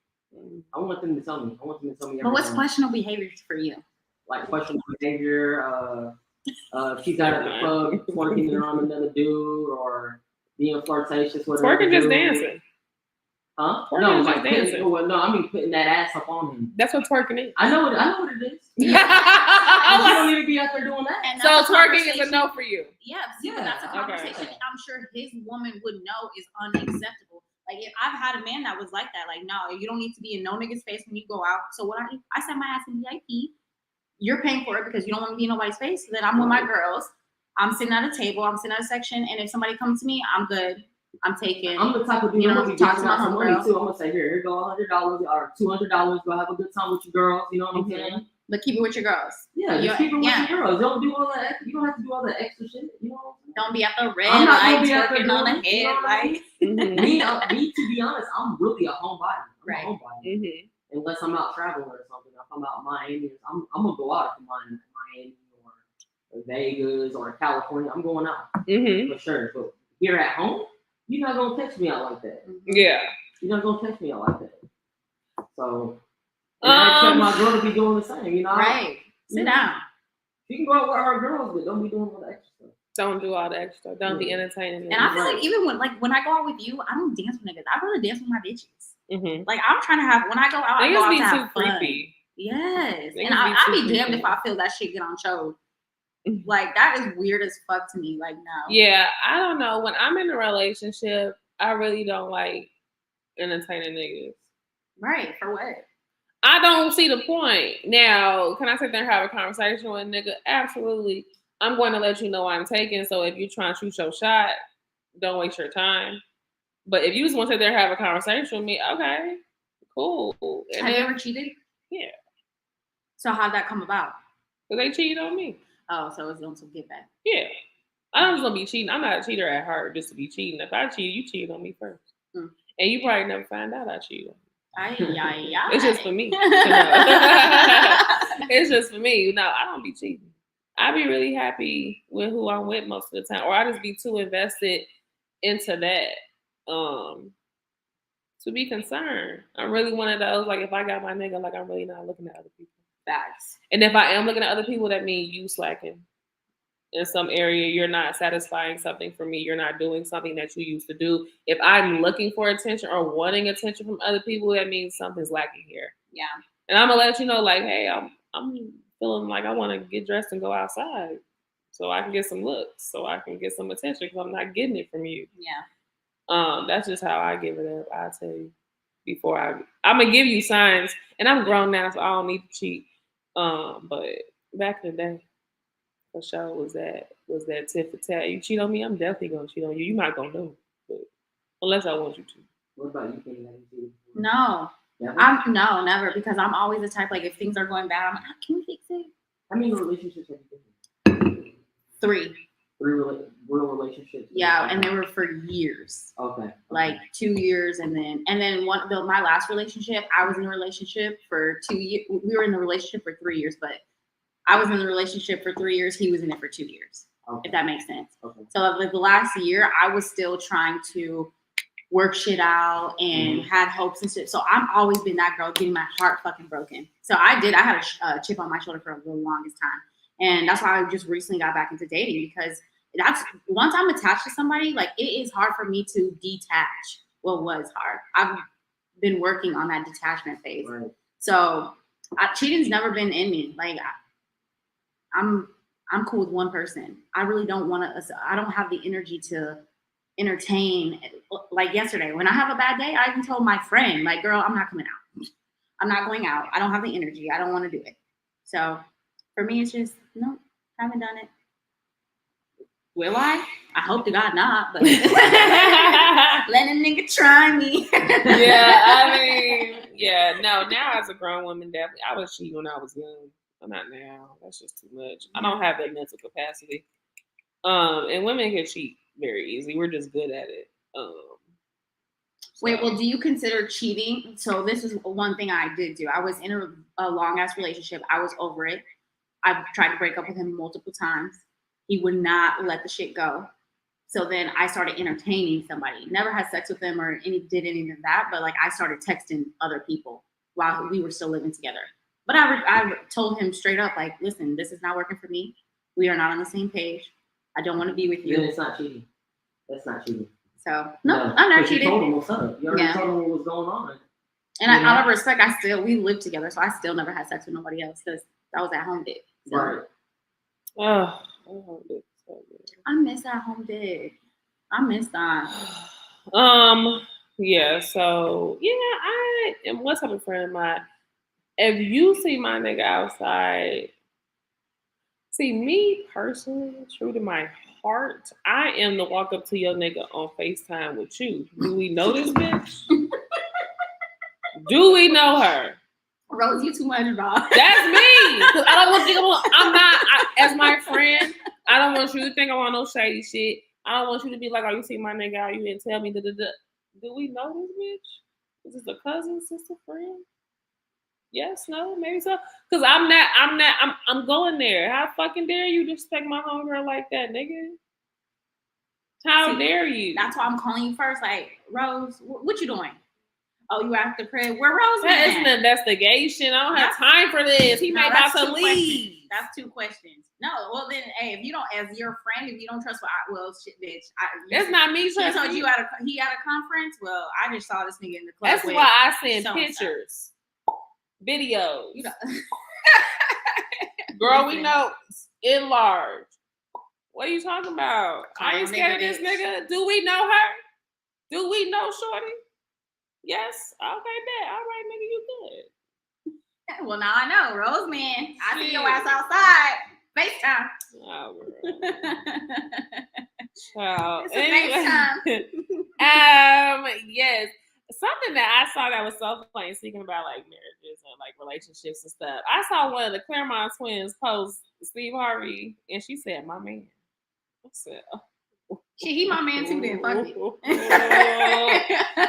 I want them to tell me. I want them to tell me. But what's everything. questionable behaviors for you? Like questionable behavior. She's out at the club twerking around another dude or being flirtatious with Twerking just dude. dancing. Huh? Twerking No, is like just dancing. I mean putting that ass up on him. That's what twerking is. I know what it is. You Yeah. don't need to be out there doing that. And So that's a twerking is a conversation- no for you. Yeah, see, but Yeah, that's a okay. conversation I'm sure his woman would know is unacceptable. Like if I've had a man that was like that, like no, you don't need to be in no nigga's face when you go out. So what I do, I set my ass in VIP. You're paying for it because you don't want to be in nobody's face. So then I'm with my girls. I'm sitting at a table. I'm sitting at a section, and if somebody comes to me, I'm good. I'm taking. I'm the type of dude You know, I'm gonna talk be to my some money homegirl. too. I'm gonna say, here go $100 or $200. Go have a good time with your girls. You know what I'm saying? But keep it with your girls. Yeah, Yeah, just keep it with yeah. your girls. Don't do all that. You don't have to do all that extra shit. You know what I'm saying? Don't be at the red I'm not gonna light be out there twerking on the doing it, you know head what I mean? light. Mhm. Me, to be honest, I'm really a homebody. I'm Right. a homebody. Mhm. Unless I'm out traveling or something. If I'm out in Miami, I'm gonna go out to Miami or Vegas or California. I'm going out Mhm. for sure. But here at home, you're not gonna catch me out like that. Yeah. You're not gonna catch me out like that. So and I expect my girl to be doing the same. You know, Right. Sit down. She can go out with her girls, but don't be doing all the extra stuff. Don't do all the extra. Don't be entertaining. And I feel like even when I go out with you, I don't dance with niggas. I rather dance with my bitches. Mm-hmm. Like I'm trying to have when I go out, I go Niggas out be to too have fun. creepy. Yes, Niggas and I'd be too be damned creepy. if I feel that shit get on chode. Like that is weird as fuck to me. Like no. Yeah, I don't know. When I'm in a relationship, I really don't like entertaining niggas. Right. For what? I don't see the point. Now, can I sit there and have a conversation with a nigga? Absolutely. I'm going to let you know I'm taking. So if you're trying to shoot your shot, don't waste your time. But if you just want to sit there and have a conversation with me, okay, cool. And Have you then, ever cheated? Yeah. So how'd that come about? Because they cheated on me. Oh, so it's on some get back. Yeah. I'm just going to be cheating. I'm not a cheater at heart just to be cheating. If I cheat, you cheated on me first. Mm. And you probably never find out I cheated. It's just for me. It's just for me. No, I don't be cheating. I be really happy with who I'm with most of the time. Or I just be too invested into that to be concerned. I'm really one of those, like, if I got my nigga, like, I'm really not looking at other people. Facts. And if I am looking at other people, that means you slacking. In some area, you're not satisfying something for me. You're not doing something that you used to do. If I'm looking for attention or wanting attention from other people, that means something's lacking here. Yeah. And I'm gonna let you know, like, hey, I'm feeling like I want to get dressed and go outside, so I can get some looks, so I can get some attention, because I'm not getting it from you. Yeah. That's just how I give it up. I'll tell you before I'm gonna give you signs, and I'm grown now, so I don't need to cheat. But back in the day, for sure was that tit for tat. You cheat on me, I'm definitely gonna cheat on you. You're not gonna know, but unless I want you to. What about you? Can you No. never? No, never, because I'm always the type, like, if things are going bad, I'm like, can we fix it? How many relationships have you been in? 3. Real relationships. Yeah, and they were for years. Okay. Like 2 years, and then my last relationship, I was in a relationship for 2 years. We were in the relationship for 3 years, but I was in the relationship for 3 years. He was in it for 2 years. Okay. If that makes sense. Okay. So like the last year, I was still trying to worked shit out and had hopes and shit. So I've always been that girl getting my heart fucking broken. So I had a chip on my shoulder for the longest time. And that's why I just recently got back into dating, because that's once I'm attached to somebody, like it is hard for me to detach. Well, was hard. I've been working on that detachment phase. Right. So cheating's never been in me. Like I'm cool with one person. I really don't want to. I don't have the energy to entertain. Like yesterday, when I have a bad day, I even told my friend, like, girl, I'm not coming out. I'm not going out. I don't have the energy. I don't want to do it. So for me, it's just no, haven't done it. Will I? I hope to God not, but let a nigga try me. Yeah, I mean, yeah, no, now as a grown woman, definitely, I was cheating when I was young, but not now. That's just too much. I don't have that mental capacity. And women can cheat very easily. We're just good at it. Wait, well, do you consider cheating? So this is one thing I did do. I was in a long ass relationship. I was over it. I've tried to break up with him multiple times. He would not let the shit go. So then I started entertaining somebody. Never had sex with them or did any of that, but like I started texting other people while we were still living together. But I told him straight up, like, listen, this is not working for me. We are not on the same page. I don't want to be with you. Then it's not cheating. That's not cheating. So no, I'm not cheating. You told him what's up. You already Yeah. told him what was going on. And out of respect, we lived together, so I still never had sex with nobody else because that was at home dick. So. Right. Oh, I miss that home dick. I miss that. Yeah, so yeah, I am what's up a friend of mine. If you see my nigga outside, see me personally, true to my heart, I am to walk up to your nigga on FaceTime with you. Do we know this bitch? Do we know her? Rose, you too much, bro. That's me. Cause I don't want you. I'm not as my friend. I don't want you to think I want no shady shit. I don't want you to be like, oh, you see my nigga out, you didn't tell me. Do we know this bitch? Is this a cousin, sister, friend? Yes, no, maybe so. Cause I'm going there. How fucking dare you disrespect my homegirl like that, nigga? How dare you? That's why I'm calling you first. Like, Rose, what you doing? Oh, you at the crib? Where Rose That at? is an investigation. I don't have time for this. He may about to leave. Questions. That's 2 questions. No, well then, hey, if you don't, as your friend, if you don't trust, well, shit, bitch. That's not me He trusting. told you he at a conference. Well, I just saw this nigga in the club. That's why I send so-and-so. pictures, videos. You know. Girl, we know enlarge. What are you talking about? I ain't scared of this bitch. nigga. Do we know her? Do we know Shorty? Yes. Okay, bet. All right, nigga, you good. Well, now I know, Rose, man. I see your ass outside. FaceTime. Oh, girl. Child. It's a Anyway, yes. Something that I saw that was so funny, speaking about like marriages and like relationships and stuff. I saw one of the Claremont twins post Steve Harvey, and she said, "My man." I said, oh. Shit, he my man too. Then fuck it.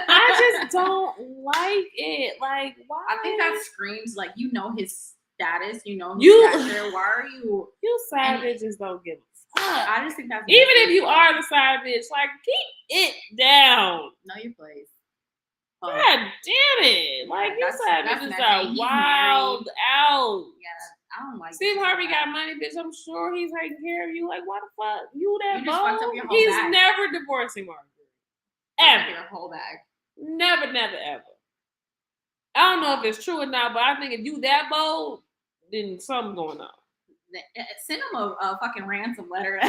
I just don't like it. Like, why? I think that screams like you know his status. You know his You- stature. Why are you? You savages don't give a fuck. I just think that's Even if you are the savage, like keep it down. know your place. Oh, God damn it! Like you That's savages messy. are He's wild out. yeah, I don't like Steve shit Harvey like got that. money, bitch. I'm sure he's taking care of you. Like, why the fuck? You that You just fucked up bold? your whole He's bag. never divorcing Margaret. Ever. Ever. Your whole bag. Never, never, ever. I don't know if it's true or not, but I think if you that bold, then something going on. Send him a fucking ransom letter,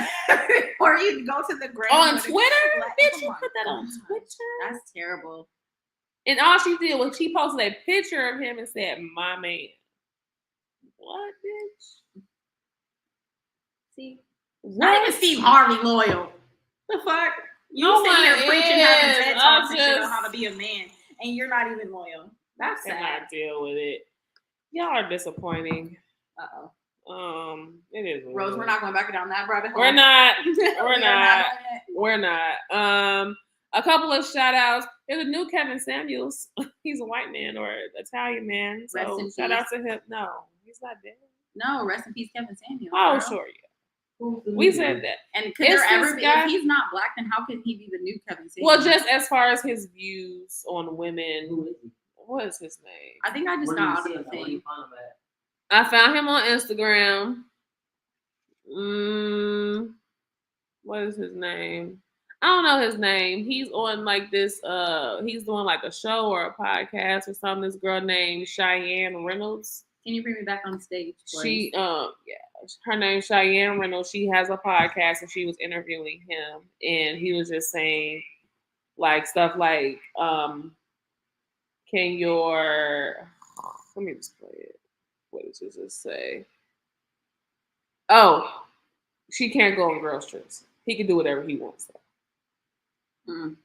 or you can go to the grave On Twitter? Bitch, Come you on, put that on God. Twitter? That's terrible. And all she did was she posted a picture of him and said, "My man." What, bitch? See, What? not even Steve Harvey loyal. The fuck? You No sitting here one preaching, is. having TED talks and shit I'm on how to just- be a man, and you're not even loyal. That's sad. Cannot deal with it. Y'all are disappointing. Uh-oh. It is. what it Rose, is. we're not going back down that rabbit hole. We're not. We are not. doing it. We're not. A couple of shout outs. There's a new Kevin Samuels. He's a white man or Italian man. Rest So in shout peace. out to him. No, he's not dead. No, rest in peace, Kevin Samuels. Oh, girl. sure, yeah. Who's the We new said dude? that. And could It's there ever this be? guy- If he's not black, then how can he be the new Kevin Samuels? Well, just as far as his views on women, Who is he? what is his name? I think I just Where do got you out see of him? the Where do you thing. find him at? I found him on Instagram. What is his name? I don't know his name. He's on like this. He's doing like a show or a podcast or something. This girl named Cheyenne Reynolds. Can you bring me back on stage, please? She her name's Cheyenne Reynolds. She has a podcast and she was interviewing him, and he was just saying like stuff like, can your let me just play it. What does it just say? Oh, she can't go on girls' trips. He can do whatever he wants.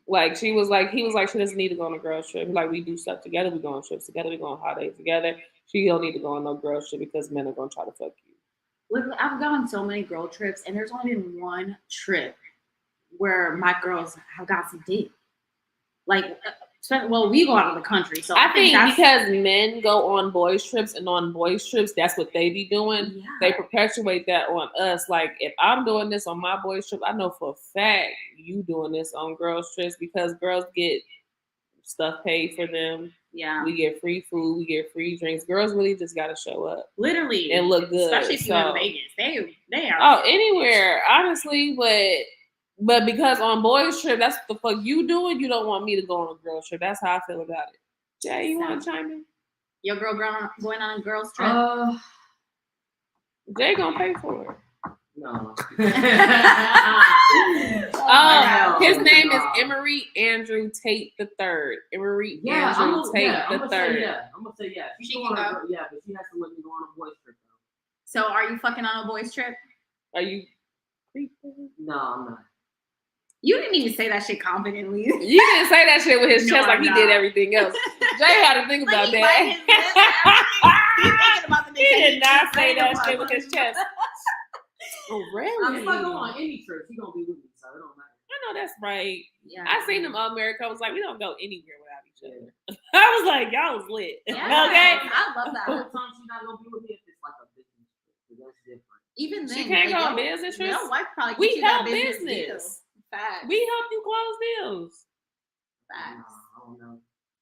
Like he was like, she doesn't need to go on a girls' trip. Like we do stuff together, we go on trips together, we go on holidays together. She don't need to go on no girls' trip because men are gonna try to fuck you. Look, I've gone on so many girl trips, and there's only been one trip where my girls have got some dick. Like, well, we go out of the country, so I think that's, because men go on boys' trips and on boys' trips, that's what they be doing. yeah. They perpetuate that on us. Like if I'm doing this on my boys' trip, I know for a fact you doing this on girls' trips because girls get stuff paid for them. Yeah, We get free food, we get free drinks. Girls really just gotta show up literally, and look good. especially if you're So- in Vegas. They are. Oh, anywhere, honestly, but because on boys' trip, that's what the fuck you doing. You don't want me to go on a girls' trip. That's how I feel about it. Jay, you want to chime in? Your girl going on a girls trip. Jay gonna pay for it. No. Oh, his no. name is Emery Andrew Tate III. Emery Yeah, Andrew Tate I'm gonna say III. yeah. I'm gonna say yeah. She go can on a go. girl- yeah, but she has to let me go on a boys trip though. So, are you fucking on a boys trip? Are you creeping? No, I'm not. You didn't even say that shit confidently. You didn't say that shit with his No, chest like I'm he not. did everything else. Jay had to think about Like, he biting his lips and that. everything. He's thinking about the He did not he's say thinking that about shit with his chest. Oh, really? I'm not going on any trip. She gonna be with me, so it don't matter. I know that's right. Yeah. I seen them America. I was like, we don't go anywhere without each other. I was like, y'all was lit. Yes, Okay. I love that. Sometimes she not gonna be with me if it's like a business trip. 'Cause that's different. Even then, She can't like, go on your- business trips. Your wife probably We get you that help business. business. Deal. Facts. We help you close deals. Facts. I don't know.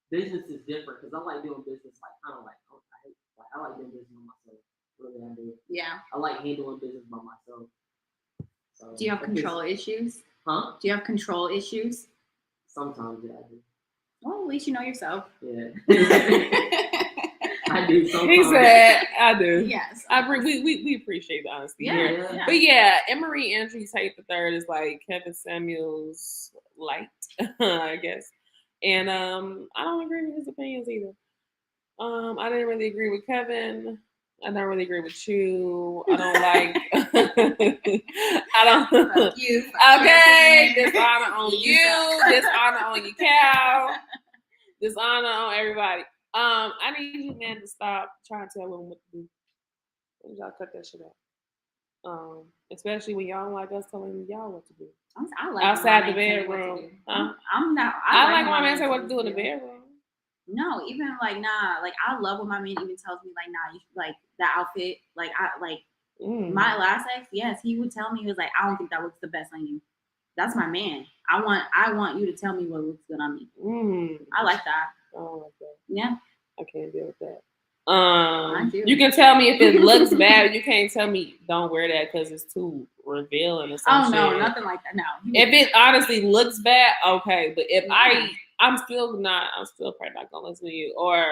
Business is different because I like doing business like kind of like I like doing business by myself. Really, I do. Yeah. I like handling business by myself. So, Do you have if it's- control issues? Huh? Do you have control issues? Sometimes, yeah, I do. Well, at least you know yourself. Yeah. I do sometimes. He said, I do. Yes. We appreciate the honesty Yeah. here. Yeah. But yeah, Emery Andrew Tate III is like Kevin Samuels light, I guess. And I don't agree with his opinions either. I didn't really agree with Kevin. I don't really agree with you. I don't like. I don't. Fuck you. Okay, dishonor on you. Dishonor on your cow. Dishonor on everybody. I need you men to stop trying to tell women what to do. Y'all cut that shit out. Especially when y'all don't like us telling y'all what to do. I like Outside when the my man tell me what bedroom. to do. Huh? I'm not. I like when my man say tell what to me do in the do. bedroom. No, even like nah. Like I love when my man even tells me like nah. You like that outfit. Like I like my last ex. Yes, he would tell me he was like I don't think that looks the best on you. That's my man. I want you to tell me what looks good on me. I like that. I don't like that. Yeah. I can't deal with that. do. You can tell me if it looks bad. You can't tell me don't wear that because it's too revealing or Oh something. no, nothing like that. No. If it honestly looks bad, okay. But if Yeah. I'm still probably not gonna listen to you, or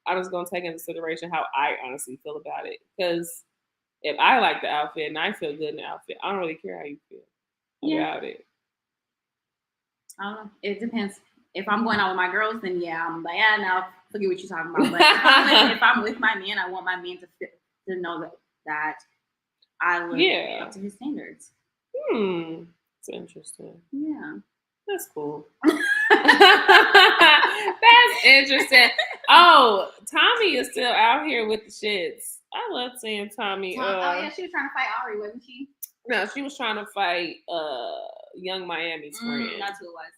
I'm just gonna take into consideration how I honestly feel about it. Because if I like the outfit and I feel good in the outfit, I don't really care how you feel about it. I don't know. It depends. If I'm going out with my girls, then yeah, I'm like, yeah, no, forget what you're talking about. But if I'm with my man, I want my man to know that I live up to his standards. It's interesting. Yeah. That's cool. That's interesting. Oh, Tommy is still out here with the shits. I love seeing Tommy. Oh yeah, she was trying to fight Ari, wasn't she? No, she was trying to fight Young Miami's friend. That's who it was.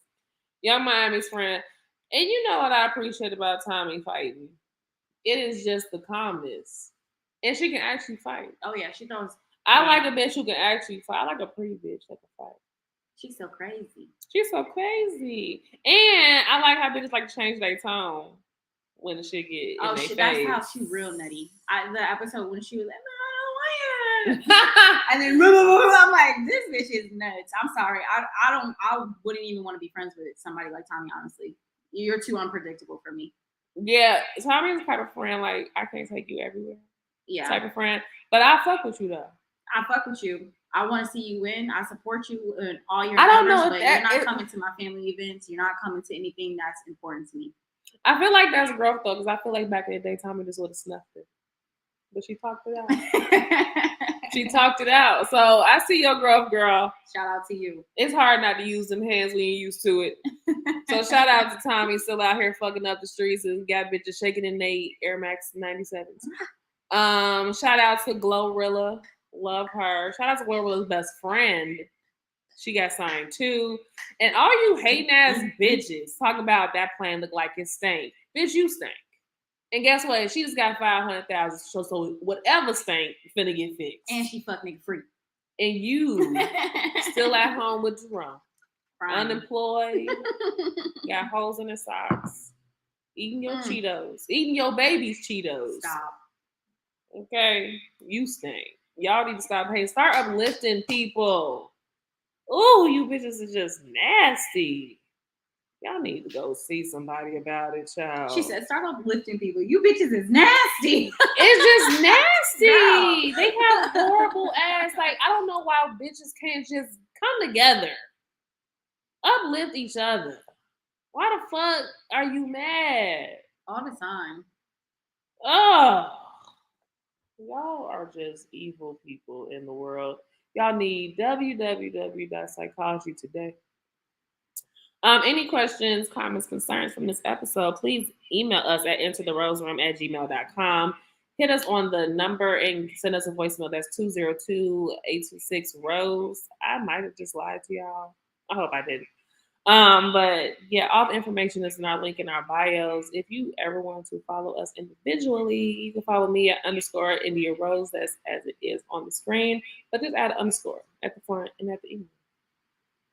Young Miami's friend. And you know what I appreciate about Tommy fighting? It is just the calmness. And she can actually fight. Oh yeah, she throws. I like a bitch who can actually fight. I like a pretty bitch that can fight. She's so crazy. She's so crazy. And I like how bitches like to change their tone when the shit get in their face. That's how she real nutty. The episode when she was like, no, I don't want it. And then I'm like, this bitch is nuts. I'm sorry. I wouldn't even want to be friends with somebody like Tommy, honestly. You're too unpredictable for me. Yeah, Tommy's the type of friend, like, I can't take you everywhere. Yeah. Type of friend. But I fuck with you, though. I fuck with you. I want to see you win. I support you in all your I don't endeavors, know but if you're not that- coming to my family events. You're not coming to anything that's important to me. I feel like that's growth, though, because I feel like back in the day, Tommy just would have snuffed it. But she talked it out. She talked it out. So I see your growth, girl. Shout out to you. It's hard not to use them hands when you're used to it. So shout out to Tommy, still out here fucking up the streets and got bitches shaking in they Air Max 97s. Shout out to Glorilla. Love her. Shout out to Glorilla's best friend. She got signed too. And all you hating ass bitches talk about that plane look like it stank. Bitch, you stink. And guess what? She just got 500,000. So whatever stank finna get fixed. And she fuck nigga free. And you still at home with Jerome. Crying. Unemployed. Got holes in her socks. Eating your Mm. Cheetos. Eating your baby's Cheetos. Stop. Okay? You stink. Y'all need to stop hating. Start uplifting people. Ooh, you bitches are just nasty. Y'all need to go see somebody about it, child. She said, start uplifting people. You bitches is nasty. It's just nasty. No. They have horrible ass. Like, I don't know why bitches can't just come together. Uplift each other. Why the fuck are you mad? All the time. Oh, y'all are just evil people in the world. Y'all need www.psychology today. Any questions, comments, concerns from this episode, please email us at entertheroseroom@gmail.com. Hit us on the number and send us a voicemail. That's 202-826-ROSE. I might have just lied to y'all. I hope I didn't. But yeah, all the information is in our link in our bios. If you ever want to follow us individually, you can follow me at _ India Rose. That's as it is on the screen, but just add an underscore at the front and at the end.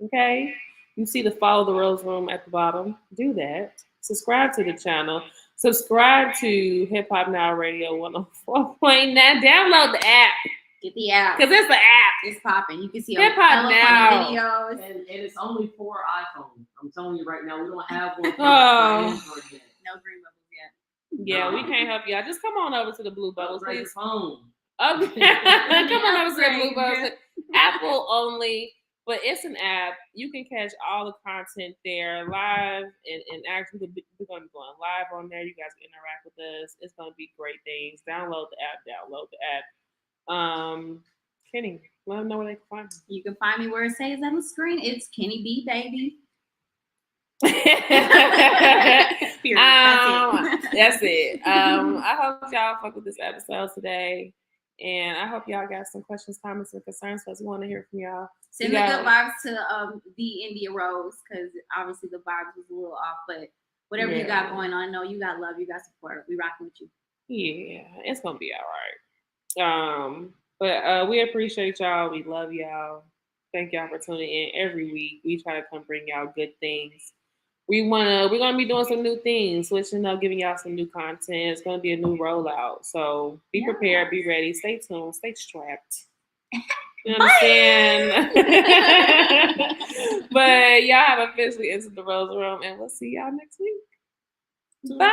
Okay? You see the Follow the Rose Room at the bottom. Do that. Subscribe to the channel. Subscribe to Hip Hop Now Radio 104.9. Download the app. Get the app. Because it's the app. It's popping. You can see Hip Hop all the Now. videos. And it's only for iPhone. I'm telling you right now, we don't have one for Oh. Android yet. No green bubbles yet. Yeah, we can't help y'all. Just come on over to the Blue Bubbles, Upgrade please. your phone. Okay. Come on over to the Blue Bubbles. Apple only, but it's an app. You can catch all the content there live and actually we're going to be going live on there. You guys can interact with us. It's going to be great things. Download the app. Kenny, let them know where they can find You can find me where it says on the screen. It's Kenny B, baby. you. Period. That's it. That's it. I hope y'all fuck with this episode today. And I hope y'all got some questions, comments, and concerns because we want to hear from y'all. Send You the got- good vibes to the India Rose because obviously the vibes was a little off, but whatever you got Yeah. going on, know you got love, you got support. We rocking with you. Yeah, it's gonna be all right. But we appreciate y'all. We love y'all. Thank y'all for tuning in every week. We try to come bring y'all good things. We're gonna be doing some new things, switching up, giving y'all some new content. It's gonna be a new rollout. So be prepared, be ready, stay tuned, stay strapped. You understand? But y'all have officially entered the Rose Room, and we'll see y'all next week. Bye.